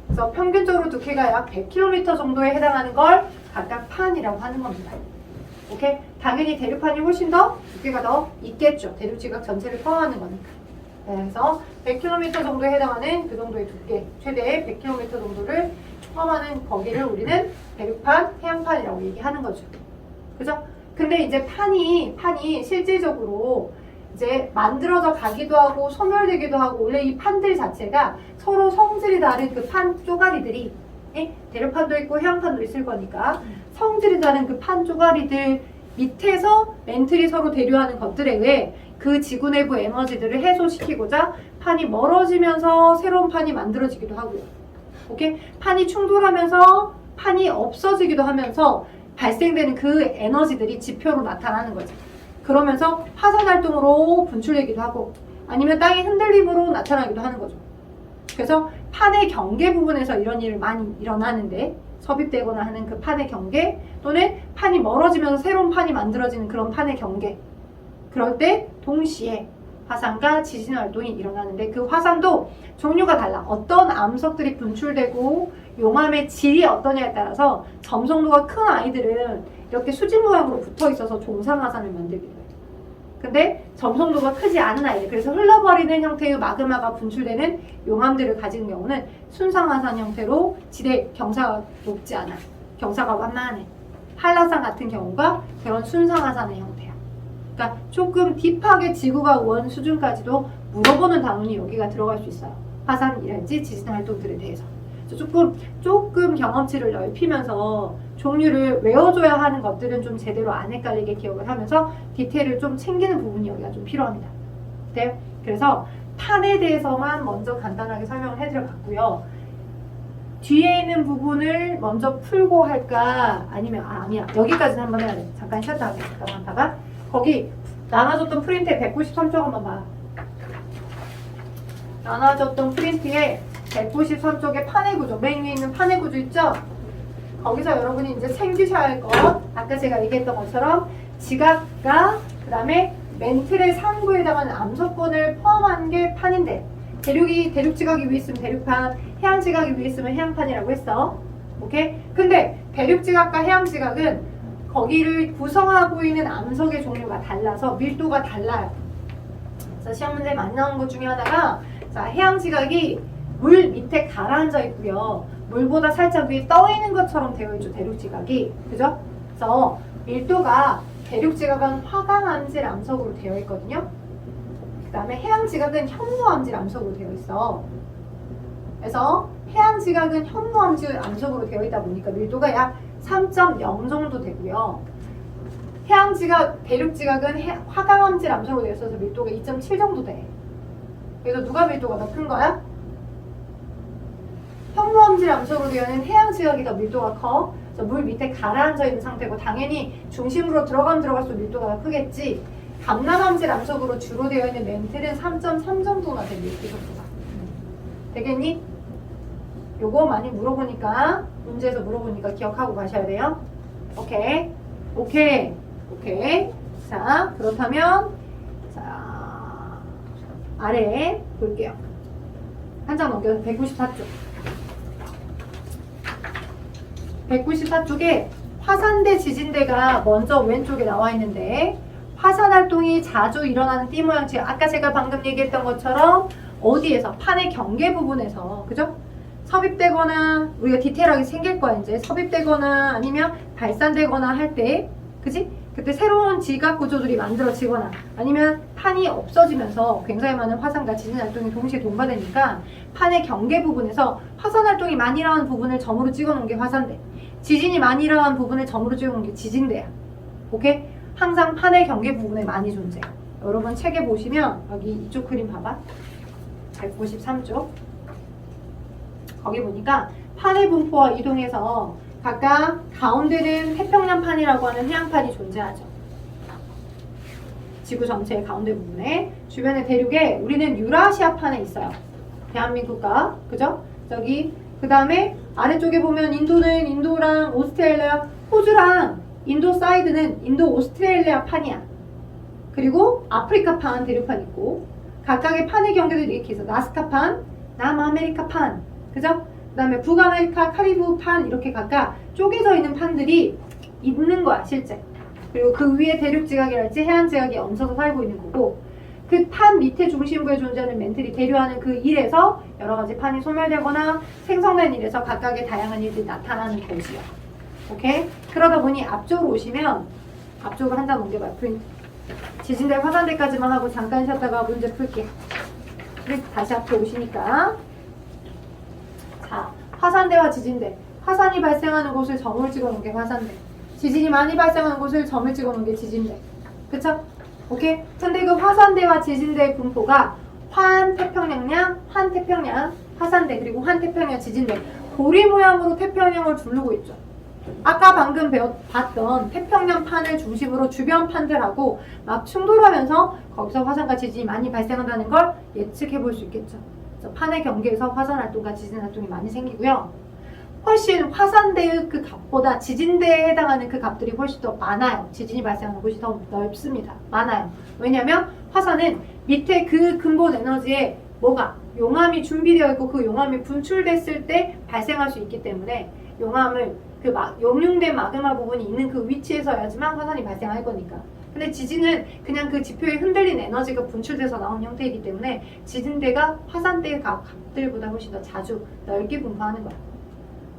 그래서 평균적으로 두께가 약 100km 정도에 해당하는 걸 각각 판이라고 하는 겁니다. 오케이? 당연히 대륙판이 훨씬 더 두께가 더 있겠죠. 대륙지각 전체를 포함하는 거니까. 그래서 100km 정도에 해당하는 그 정도의 두께, 최대 100km 정도를 포함하는 거기를 우리는 대륙판, 해양판이라고 얘기하는 거죠. 그죠? 근데 이제 판이 실질적으로 이제 만들어져 가기도 하고 소멸되기도 하고, 원래 이 판들 자체가 서로 성질이 다른 그 판 쪼가리들이, 대륙판도 있고 해양판도 있을 거니까 성질이 다른 그 판 쪼가리들 밑에서 멘틀이 서로 대류하는 것들에 의해 그 지구 내부 에너지들을 해소시키고자 판이 멀어지면서 새로운 판이 만들어지기도 하고요. 오케이? 판이 충돌하면서 판이 없어지기도 하면서 발생되는 그 에너지들이 지표로 나타나는 거죠. 그러면서 화산활동으로 분출되기도 하고, 아니면 땅의 흔들림으로 나타나기도 하는 거죠. 그래서 판의 경계 부분에서 이런 일이 많이 일어나는데, 섭입되거나 하는 그 판의 경계, 또는 판이 멀어지면서 새로운 판이 만들어지는 그런 판의 경계, 그럴 때 동시에 화산과 지진 활동이 일어나는데, 그 화산도 종류가 달라. 어떤 암석들이 분출되고 용암의 질이 어떠냐에 따라서 점성도가 큰 아이들은 이렇게 수직 모양으로 붙어 있어서 종상화산을 만들기도 해요. 근데 점성도가 크지 않은 아이들, 그래서 흘러버리는 형태의 마그마가 분출되는 용암들을 가진 경우는 순상화산 형태로 지대 경사가 높지 않아. 경사가 완만해. 한라산 같은 경우가 그런 순상화산의 형태야. 그러니까 조금 딥하게 지구가 원 수준까지도 물어보는 단원이 여기가 들어갈 수 있어요. 화산이랄지 지진 활동들에 대해서. 조금 경험치를 넓히면서 종류를 외워줘야 하는 것들은 좀 제대로 안 헷갈리게 기억을 하면서 디테일을 좀 챙기는 부분이 여기가 좀 필요합니다. 네? 그래서 판에 대해서만 먼저 간단하게 설명을 해드려봤고요. 뒤에 있는 부분을 먼저 풀고 할까 아니면 아니야 여기까지는 한번 해야 돼. 잠깐 쉬었다 하다가 거기 나눠줬던 프린트에 193쪽 한번 봐. 나눠줬던 프린트에 193쪽에 판의 구조, 맨 위에 있는 판의 구조 있죠? 거기서 여러분이 이제 챙기셔야 할 것, 아까 제가 얘기했던 것처럼 지각과 그 다음에 멘틀의 상부에 해당하는 암석권을 포함한 게 판인데, 대륙 지각이 위에 있으면 대륙판, 해양 지각이 위에 있으면 해양판이라고 했어. 오케이? 근데 대륙 지각과 해양 지각은 거기를 구성하고 있는 암석의 종류가 달라서 밀도가 달라요. 그래서 시험 문제에 많이 나오는 것 중에 하나가, 자, 해양 지각이 물 밑에 가라앉아 있고요. 물보다 살짝 위에 떠 있는 것처럼 되어 있죠. 대륙 지각이. 그죠? 그래서 밀도가 대륙 지각은 화강암질 암석으로 되어 있거든요. 그 다음에 해양 지각은 현무암질 암석으로 되어 있어. 그래서 해양 지각은 현무암질 암석으로 되어 있다 보니까 밀도가 약 3.0 정도 되고요. 해양 지각, 대륙 지각은 화강암질 암석으로 되어 있어서 밀도가 2.7 정도 돼. 그래서 누가 밀도가 더 큰 거야? 현무암질 암석으로 되어 있는 해양 지각이 더 밀도가 커. 그래서 물 밑에 가라앉아 있는 상태고 당연히 중심으로 들어가면 들어갈수록 밀도가 더 크겠지. 감남암질 암석으로 주로 되어 있는 멘틀은 3.3 정도나 돼, 밀도 속도가. 되겠니? 요거 많이 물어보니까, 문제에서 물어보니까 기억하고 가셔야 돼요. 오케이. 오케이. 오케이. 자, 그렇다면, 자, 아래 볼게요. 한 장 넘겨서 194쪽. 194쪽에 화산대, 지진대가 먼저 왼쪽에 나와 있는데, 화산 활동이 자주 일어나는 띠 모양체, 아까 제가 방금 얘기했던 것처럼 어디에서? 판의 경계 부분에서, 그죠? 섭입되거나, 우리가 디테일하게 생길 거야, 이제. 섭입되거나 아니면 발산되거나 할 때, 그지? 그때 새로운 지각 구조들이 만들어지거나 아니면 판이 없어지면서 굉장히 많은 화산과 지진 활동이 동시에 동반되니까 판의 경계 부분에서 화산 활동이 많이 일어나는 부분을 점으로 찍어 놓은 게 화산대, 지진이 많이 일어나는 부분을 점으로 찍어 놓은 게 지진대야. 오케이? 항상 판의 경계 부분에 많이 존재해. 여러분 책에 보시면 여기 이쪽 그림 봐봐. 193쪽. 거기 보니까 판의 분포와 이동해서 각각 가운데는 태평양판이라고 하는 해양판이 존재하죠. 지구 전체의 가운데 부분에 주변의 대륙에 우리는 유라시아판에 있어요. 대한민국과 그죠? 저기 그 다음에 아래쪽에 보면 인도는 인도랑 오스트레일리아, 호주랑 인도 사이드는 인도 오스트레일리아 판이야. 그리고 아프리카판, 대륙판 있고 각각의 판의 경계들이 이렇게 있어. 나스카판, 남아메리카판, 그죠? 그 다음에 북아메리카, 카리브판 이렇게 각각 쪼개져 있는 판들이 있는 거야 실제. 그리고 그 위에 대륙지각이랄지 해안지각이 얹혀서 살고 있는 거고, 그 판 밑에 중심부에 존재하는 멘틀이 대류하는 그 일에서 여러 가지 판이 소멸되거나 생성된 일에서 각각의 다양한 일들이 나타나는 곳이야. 오케이? 그러다 보니 앞쪽으로 오시면, 앞쪽으로 한 장 넘겨봐요. 프린트. 지진대, 화산대까지만 하고 잠깐 쉬었다가 문제 풀게. 프린트 다시 앞에 오시니까. 자, 화산대와 지진대. 화산이 발생하는 곳을 점을 찍어 놓은 게 화산대. 지진이 많이 발생하는 곳을 점을 찍어 놓은 게 지진대. 그쵸? 오케이? 근데 그 화산대와 지진대의 분포가 환태평양, 환태평양, 화산대, 그리고 환태평양, 지진대. 고리 모양으로 태평양을 두르고 있죠. 아까 방금 봤던 태평양 판을 중심으로 주변 판들하고 막 충돌하면서 거기서 화산과 지진이 많이 발생한다는 걸 예측해 볼 수 있겠죠. 그래서 판의 경계에서 화산 활동과 지진 활동이 많이 생기고요. 훨씬 화산대의 그 값보다 지진대에 해당하는 그 값들이 훨씬 더 많아요. 지진이 발생하는 곳이 더 넓습니다. 많아요. 왜냐하면 화산은 밑에 그 근본 에너지에 뭐가? 용암이 준비되어 있고 그 용암이 분출됐을 때 발생할 수 있기 때문에 용암을 용융된 마그마 부분이 있는 그 위치에서야지만 화산이 발생할 거니까. 근데 지진은 그냥 그 지표에 흔들린 에너지가 분출돼서 나온 형태이기 때문에 지진대가 화산대의 값들보다 훨씬 더 자주 넓게 분포하는 거야.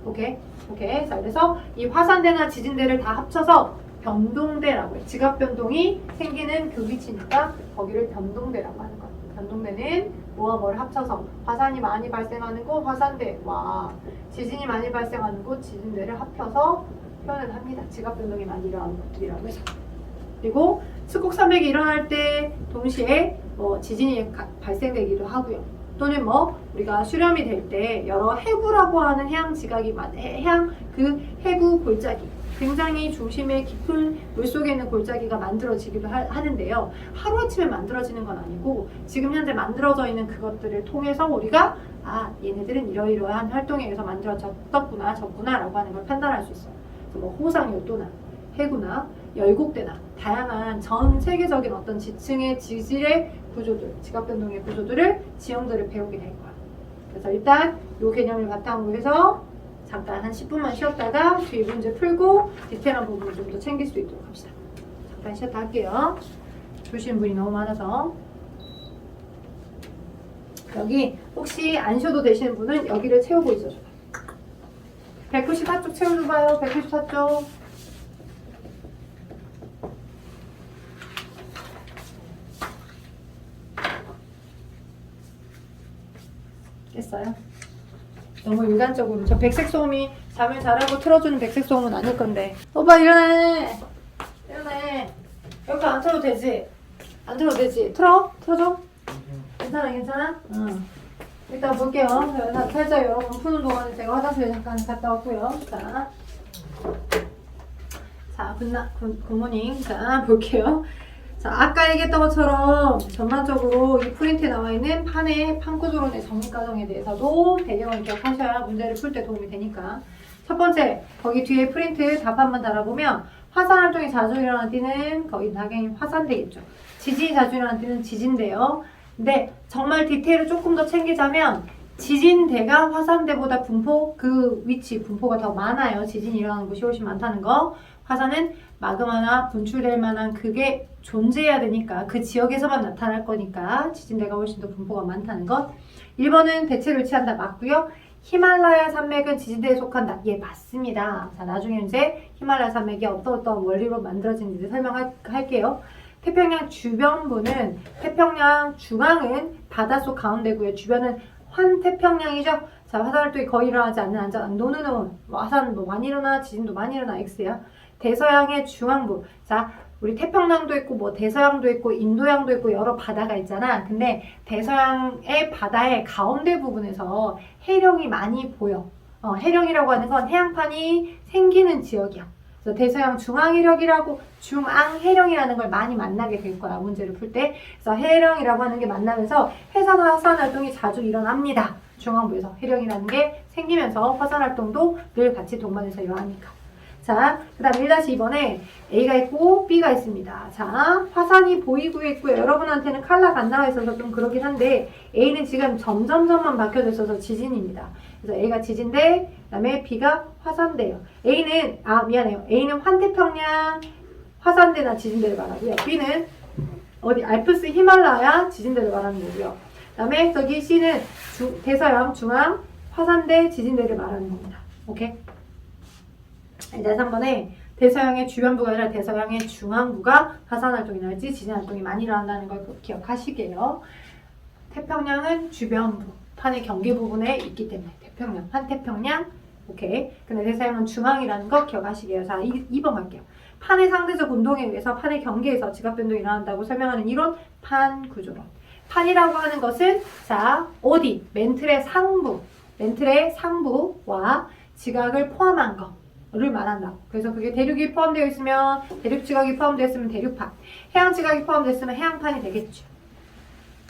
오케이? 오케이. 자, 그래서 이 화산대나 지진대를 다 합쳐서 변동대라고 해. 지각 변동이 생기는 그 위치니까 거기를 변동대라고 하는 거야. 변동대는 뭐와 뭐를 합쳐서 화산이 많이 발생하는 곳 화산대와 지진이 많이 발생하는 곳 지진대를 합쳐서 표현을 합니다. 지각 변동이 많이 일어나는 곳들이라고 해서. 그리고 습곡산맥이 일어날 때 동시에 지진이 발생되기도 하고요. 또는 우리가 수렴이 될 때 여러 해구라고 하는 해양 지각이 해양 그 해구 골짜기 굉장히 중심에 깊은 물속에 있는 골짜기가 만들어지기도 하는데요. 하루아침에 만들어지는 건 아니고 지금 현재 만들어져 있는 그것들을 통해서 우리가 얘네들은 이러이러한 활동에 의해서 만들어졌구나 라고 하는 걸 판단할 수 있어요. 그래서 호상열도나 해구나 열곡대나 다양한 전 세계적인 어떤 지층의 지질의 구조들, 지각변동의 구조들을 지형들을 배우게 될 거야. 그래서 일단 이 개념을 바탕으로 해서 잠깐 한 10분만 쉬었다가 뒤에 문제 풀고 디테일한 부분을 좀 더 챙길 수 있도록 합시다. 잠깐 쉬었다 할게요. 보시는 분이 너무 많아서. 여기 혹시 안 쉬어도 되시는 분은 여기를 채우고 있어줘요. 194쪽 채워줘봐요. 194쪽. 깼어요? 너무 일관적으로 저 백색 소음이 잠을 잘하고 틀어주는 백색 소음은 아닐 건데. 오빠 일어나네. 여기 안 틀어도 되지? 안 틀어도 되지? 틀어줘? 괜찮아? 응. 일단 볼게요. 살짝 여러분 푸는 동안에 제가 화장실에 잠깐 갔다 왔고요. 자, 굿모닝. 자, 볼게요. 자, 아까 얘기했던 것처럼 전반적으로 이 프린트에 나와 있는 판 구조론의 정리 과정에 대해서도 배경을 기억하셔야 문제를 풀 때 도움이 되니까. 첫 번째, 거기 뒤에 프린트 답안만 달아보면 화산 활동이 자주 일어나는 띠는 거기 당연히 화산대겠죠. 지진이 자주 일어나는 띠는 지진대요. 근데 정말 디테일을 조금 더 챙기자면 지진대가 화산대보다 분포가 더 많아요. 지진이 일어나는 곳이 훨씬 많다는 거. 화산은 마그마나 분출될 만한 그게 존재해야 되니까 그 지역에서만 나타날 거니까 지진대가 훨씬 더 분포가 많다는 것. 1번은 대체로 일치한다. 맞고요. 히말라야 산맥은 지진대에 속한다. 예, 맞습니다. 자, 나중에 이제 히말라야 산맥이 어떤 원리로 만들어지는지 설명할게요. 태평양 주변부는 태평양 중앙은 바닷속 가운데고요. 주변은 환태평양이죠. 자, 화산 활동이 거의 일어나지 않는 노는 화산도 많이 일어나, 지진도 많이 일어나, X야. 대서양의 중앙부. 자, 우리 태평양도 있고 대서양도 있고 인도양도 있고 여러 바다가 있잖아. 근데 대서양의 바다의 가운데 부분에서 해령이 많이 보여. 해령이라고 하는 건 해양판이 생기는 지역이야. 그래서 대서양 중앙해령이라는 걸 많이 만나게 될 거야. 문제를 풀 때. 그래서 해령이라고 하는 게 만나면서 해산화 화산 활동이 자주 일어납니다. 중앙부에서 해령이라는 게 생기면서 화산 활동도 늘 같이 동반해서 일어나니까. 자, 그 다음 1-2번에 A가 있고 B가 있습니다. 자, 화산이 보이고 있고요. 여러분한테는 컬러가 안 나와 있어서 좀 그렇긴 한데 A는 지금 점점점만 바뀌어져 있어서 지진입니다. 그래서 A가 지진대, 그 다음에 B가 화산대예요. A는 A는 환태평양 화산대나 지진대를 말하고요. B는 알프스 히말라야 지진대를 말하는 거고요. 그 다음에 저기 C는 대서양 중앙 화산대 지진대를 말하는 겁니다. 오케이? 이제 3번에 대서양의 주변부가 아니라 대서양의 중앙부가 화산활동이 날지 지진활동이 많이 일어난다는 걸 기억하시게요. 태평양은 주변부, 판의 경계 부분에 있기 때문에 태평양, 환태평양, 오케이. 근데 대서양은 중앙이라는 거 기억하시게요. 자, 2번 갈게요. 판의 상대적 운동에 의해서 판의 경계에서 지각변동이 일어난다고 설명하는 이론, 판구조론. 판이라고 하는 것은 자, 어디? 멘틀의 상부와 지각을 포함한 거를 말한다. 그래서 그게 대륙이 포함되어 있으면 대륙 지각이 포함되어 있으면 대륙판, 해양 지각이 포함되어 있으면 해양판이 되겠죠.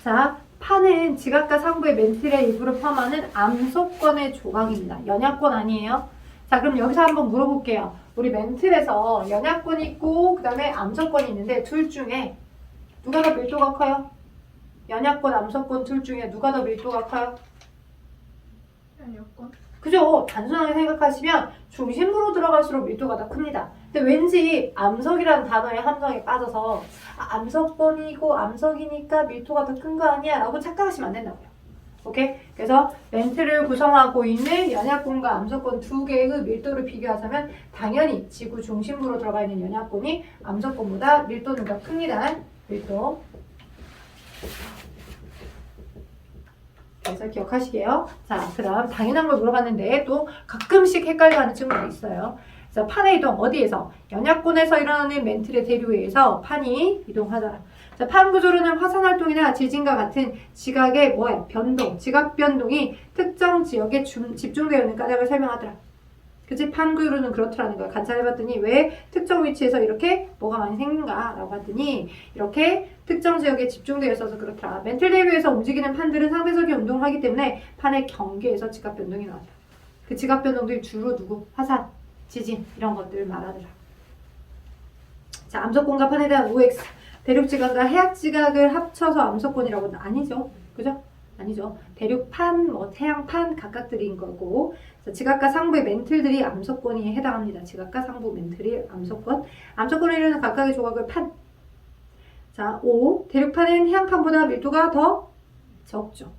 자, 판은 지각과 상부의 멘틀의 일부를 포함하는 암소권의 조각입니다. 연약권 아니에요? 자, 그럼 여기서 한번 물어볼게요. 우리 멘틀에서 연약권이 있고 그 다음에 암소권이 있는데 둘 중에 누가 더 밀도가 커요? 연약권, 암석권 둘 중에 누가 더 밀도가 커요? 연약권. 그죠? 단순하게 생각하시면 중심부로 들어갈수록 밀도가 더 큽니다. 근데 왠지 암석이라는 단어의 함정에 빠져서 암석권이고 암석이니까 밀도가 더 큰 거 아니야? 라고 착각하시면 안 된다고요. 오케이? 그래서 멘트를 구성하고 있는 연약권과 암석권 두 개의 밀도를 비교하자면 당연히 지구 중심부로 들어가 있는 연약권이 암석권보다 밀도는 더 큽니다. 밀도. 그래서 기억하시게요. 자, 그 다음 당연한 걸 물어봤는데 또 가끔씩 헷갈려하는 친구들이 있어요. 그래서 판의 이동 어디에서? 연약권에서 일어나는 멘틀의 대류에서 판이 이동하더라. 자, 판 구조로는 화산 활동이나 지진과 같은 지각의 뭐예요? 변동, 지각 변동이 특정 지역에 집중되어 있는 까닭을 설명하더라. 그치? 판 구조로는 그렇더라는 거야. 관찰해봤더니 왜 특정 위치에서 이렇게 뭐가 많이 생긴가? 라고 봤더니 이렇게 특정 지역에 집중되어 있어서 그렇더라. 멘틀 대류에서 움직이는 판들은 상대적인 운동을 하기 때문에 판의 경계에서 지각 변동이 나왔다. 그 지각 변동들이 주로 누구? 화산, 지진 이런 것들을 말하더라. 자, 암석권과 판에 대한 OX. 대륙지각과 해악지각을 합쳐서 암석권이라고는 아니죠. 그죠? 아니죠. 대륙판, 태양판 각각들인 거고 지각과 상부의 멘틀들이 암석권에 해당합니다. 지각과 상부 멘틀이 암석권. 암석권을 이루는 각각의 조각을 판. 자, 5. 대륙판은 해양판보다 밀도가 더 적죠.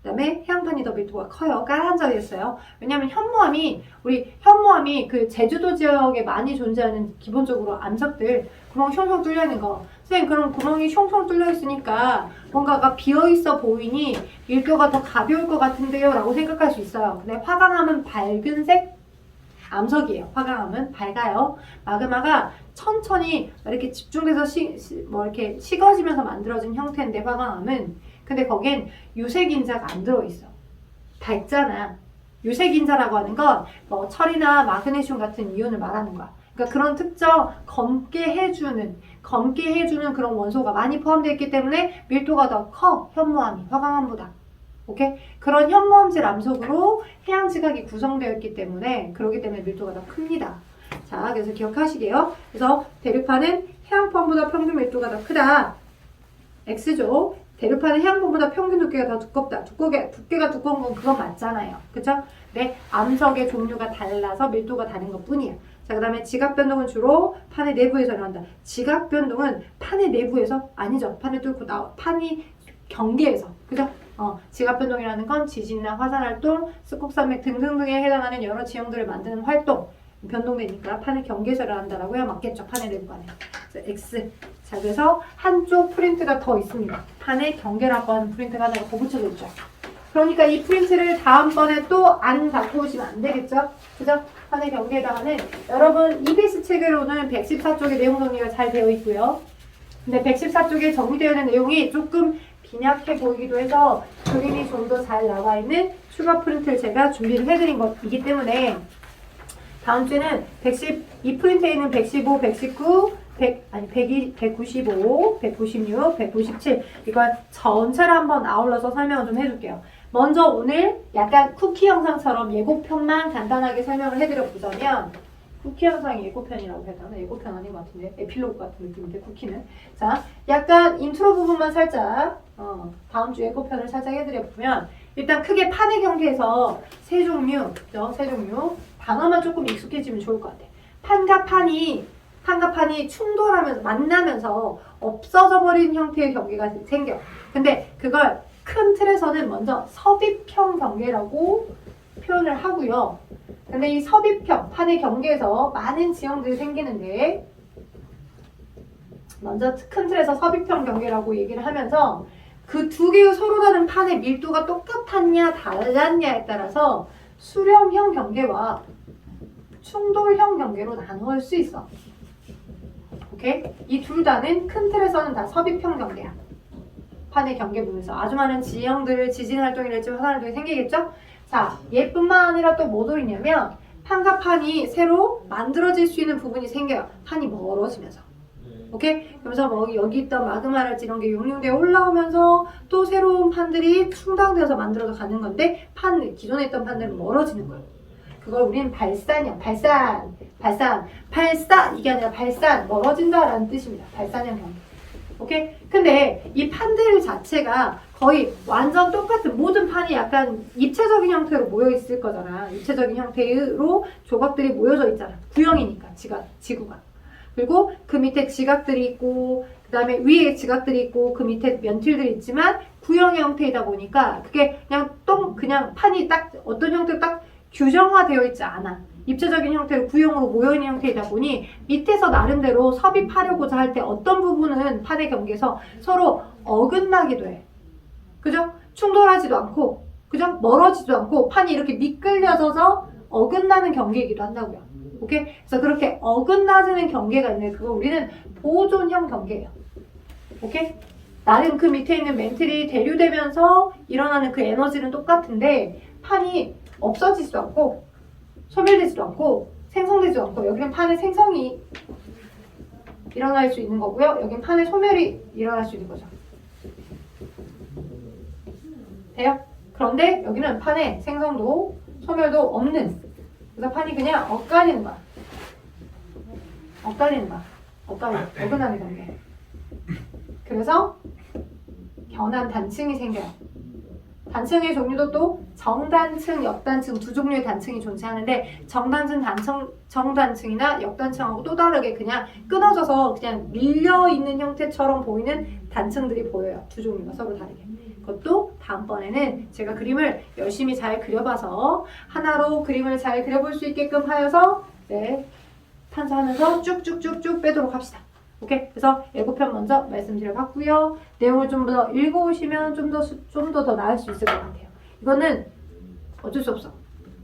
그 다음에 해양판이 더 밀도가 커요. 까한적이었어요. 왜냐하면 현무암이 그 제주도 지역에 많이 존재하는 기본적으로 암석들 구멍 숑숑 뚫려 있는 거. 선생님 그럼 구멍이 숑숑 뚫려 있으니까 뭔가가 비어 있어 보이니 밀도가 더 가벼울 것 같은데요 라고 생각할 수 있어요. 근데 화강암은 밝은색 암석이에요. 화강암은 밝아요. 마그마가 천천히 이렇게 집중돼서 이렇게 식어지면서 만들어진 형태인데 화강암은 근데 거긴 유색인자가 안 들어있어. 밝잖아. 유색인자라고 하는 건 뭐 철이나 마그네슘 같은 이온을 말하는 거야. 그러니까 그런 특정 검게 해주는 그런 원소가 많이 포함되어 있기 때문에 밀도가 더 커. 현무암이 화강암보다. 오케이? 그런 현무암질 암석으로 해양지각이 구성되어 있기 때문에 그렇기 때문에 밀도가 더 큽니다. 자, 그래서 기억하시게요. 그래서 대륙판은 해양판보다 평균 밀도가 더 크다. X죠. 대륙판은 해양판보다 평균 두께가 더 두껍다. 두께가 두꺼운 건 그건 맞잖아요. 그쵸? 네, 암석의 종류가 달라서 밀도가 다른 것 뿐이야. 자, 그 다음에 지각 변동은 주로 판의 내부에서 일어난다. 지각 변동은 판의 내부에서? 아니죠. 판을 뚫고 판이 경계에서. 그죠? 지각 변동이라는 건 지진이나 화산 활동, 스콕산맥 등등등에 해당하는 여러 지형들을 만드는 활동. 변동되니까 판의 경계에서 일어난다라고 해야 맞겠죠. 판의 내부가 아니라. 그래서 X. 자, 그래서 한쪽 프린트가 더 있습니다. 판의 경계라고 하는 프린트가 하나가 더 붙여져 있죠. 그러니까 이 프린트를 다음번에 또 안 갖고 오시면 안 되겠죠? 그죠? 판의 경계에 해당하는 여러분 EBS 책으로는 114쪽의 내용 정리가 잘 되어 있고요. 근데 114쪽에 정리되어 있는 내용이 조금 빈약해 보이기도 해서 그림이 좀 더 잘 나와 있는 추가 프린트를 제가 준비를 해드린 것이기 때문에 다음 주에는 이 프린트에 있는 115, 119, 195, 196, 197 이걸 전체를 한번 아울러서 설명을 좀 해줄게요. 먼저 오늘 약간 쿠키 영상처럼 예고편만 간단하게 설명을 해드려 보자면 쿠키 영상 예고편이라고 해야 되나? 예고편 아닌 것 같은데 에필로그 같은 느낌인데 쿠키는 자 약간 인트로 부분만 살짝 다음 주 예고편을 살짝 해드려 보면 일단 크게 판의 경계에서 세 종류 단어만 조금 익숙해지면 좋을 것 같아. 판과 판이 충돌하면서 만나면서 없어져 버린 형태의 경계가 생겨. 근데 그걸 큰 틀에서는 먼저 섭입형 경계라고 표현을 하고요. 근데 이 섭입형 판의 경계에서 많은 지형들이 생기는데 먼저 큰 틀에서 섭입형 경계라고 얘기를 하면서 그 두 개의 서로 다른 판의 밀도가 똑같았냐 달랐냐에 따라서 수렴형 경계와 충돌형 경계로 나누어질 수 있어. 오케이? 이 둘 다는 큰 틀에서는 다 섭입형 경계야. 판의 경계 부분에서 아주 많은 지형들, 지진 활동이랄지 화산 활동이 생기겠죠? 자, 얘뿐만 아니라 또 뭐도 있냐면 판과 판이 새로 만들어질 수 있는 부분이 생겨요. 판이 멀어지면서. 오케이? 그러면서 뭐 여기 있던 마그마랄지 이런 게 용융되어 올라오면서 또 새로운 판들이 충당되어서 만들어져 가는 건데 기존에 있던 판들은 멀어지는 거예요. 그걸 우리는 발산이야. 발산 이게 아니라 발산 멀어진다 라는 뜻입니다. 발산형 경계. 오케이? 근데 이 판들 자체가 거의 완전 똑같은 모든 판이 약간 입체적인 형태로 모여 있을 거잖아. 입체적인 형태로 조각들이 모여져 있잖아. 구형이니까 지구가. 그리고 그 밑에 지각들이 있고 그 다음에 위에 지각들이 있고 그 밑에 면틸들이 있지만 구형 형태이다 보니까 그게 그냥 판이 딱 어떤 형태로 딱 규정화되어 있지 않아. 입체적인 형태로 구형으로 모여있는 형태이다 보니 밑에서 나름대로 섭입하려고자 할 때 어떤 부분은 판의 경계에서 서로 어긋나기도 해. 그죠? 충돌하지도 않고, 그죠? 멀어지지도 않고 판이 이렇게 미끌려져서 어긋나는 경계이기도 한다고요. 오케이? 그래서 그렇게 어긋나지는 경계가 있는데 그거 우리는 보존형 경계예요. 오케이? 나름 그 밑에 있는 멘틀이 대류되면서 일어나는 그 에너지는 똑같은데 판이 없어지지도 않고 소멸되지도 않고 생성되지도 않고 여기는 판의 생성이 일어날 수 있는 거고요. 여기는 판의 소멸이 일어날 수 있는 거죠. 돼요? 그런데 여기는 판의 생성도 소멸도 없는 그래서 판이 그냥 엇갈리는 거야. 어긋나는 경계. 그래서 견한 단층이 생겨요. 단층의 종류도 또 정단층, 역단층 두 종류의 단층이 존재하는데 정단층이나 역단층하고 또 다르게 그냥 끊어져서 그냥 밀려있는 형태처럼 보이는 단층들이 보여요. 두 종류가 서로 다르게. 그것도 다음번에는 제가 그림을 열심히 잘 그려봐서 하나로 그림을 잘 그려볼 수 있게끔 하여서 탄사하면서 쭉쭉쭉쭉 빼도록 합시다. 오케이? 그래서 예고편 먼저 말씀드려봤고요. 내용을 좀 더 읽어오시면 좀 더 나을 수 있을 것 같아요. 이거는 어쩔 수 없어.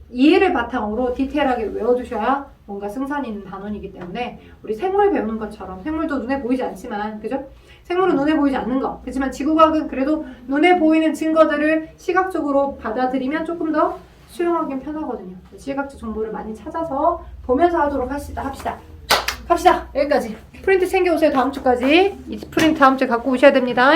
이해를 바탕으로 디테일하게 외워두셔야 뭔가 승산이 있는 단원이기 때문에 우리 생물 배우는 것처럼 생물도 눈에 보이지 않지만 그죠? 생물은 눈에 보이지 않는 거. 그렇지만 지구과학은 그래도 눈에 보이는 증거들을 시각적으로 받아들이면 조금 더 수용하기는 편하거든요. 시각적 정보를 많이 찾아서 보면서 하도록 합시다. 갑시다. 여기까지. 프린트 챙겨오세요. 다음 주까지. 이 프린트 다음 주에 갖고 오셔야 됩니다.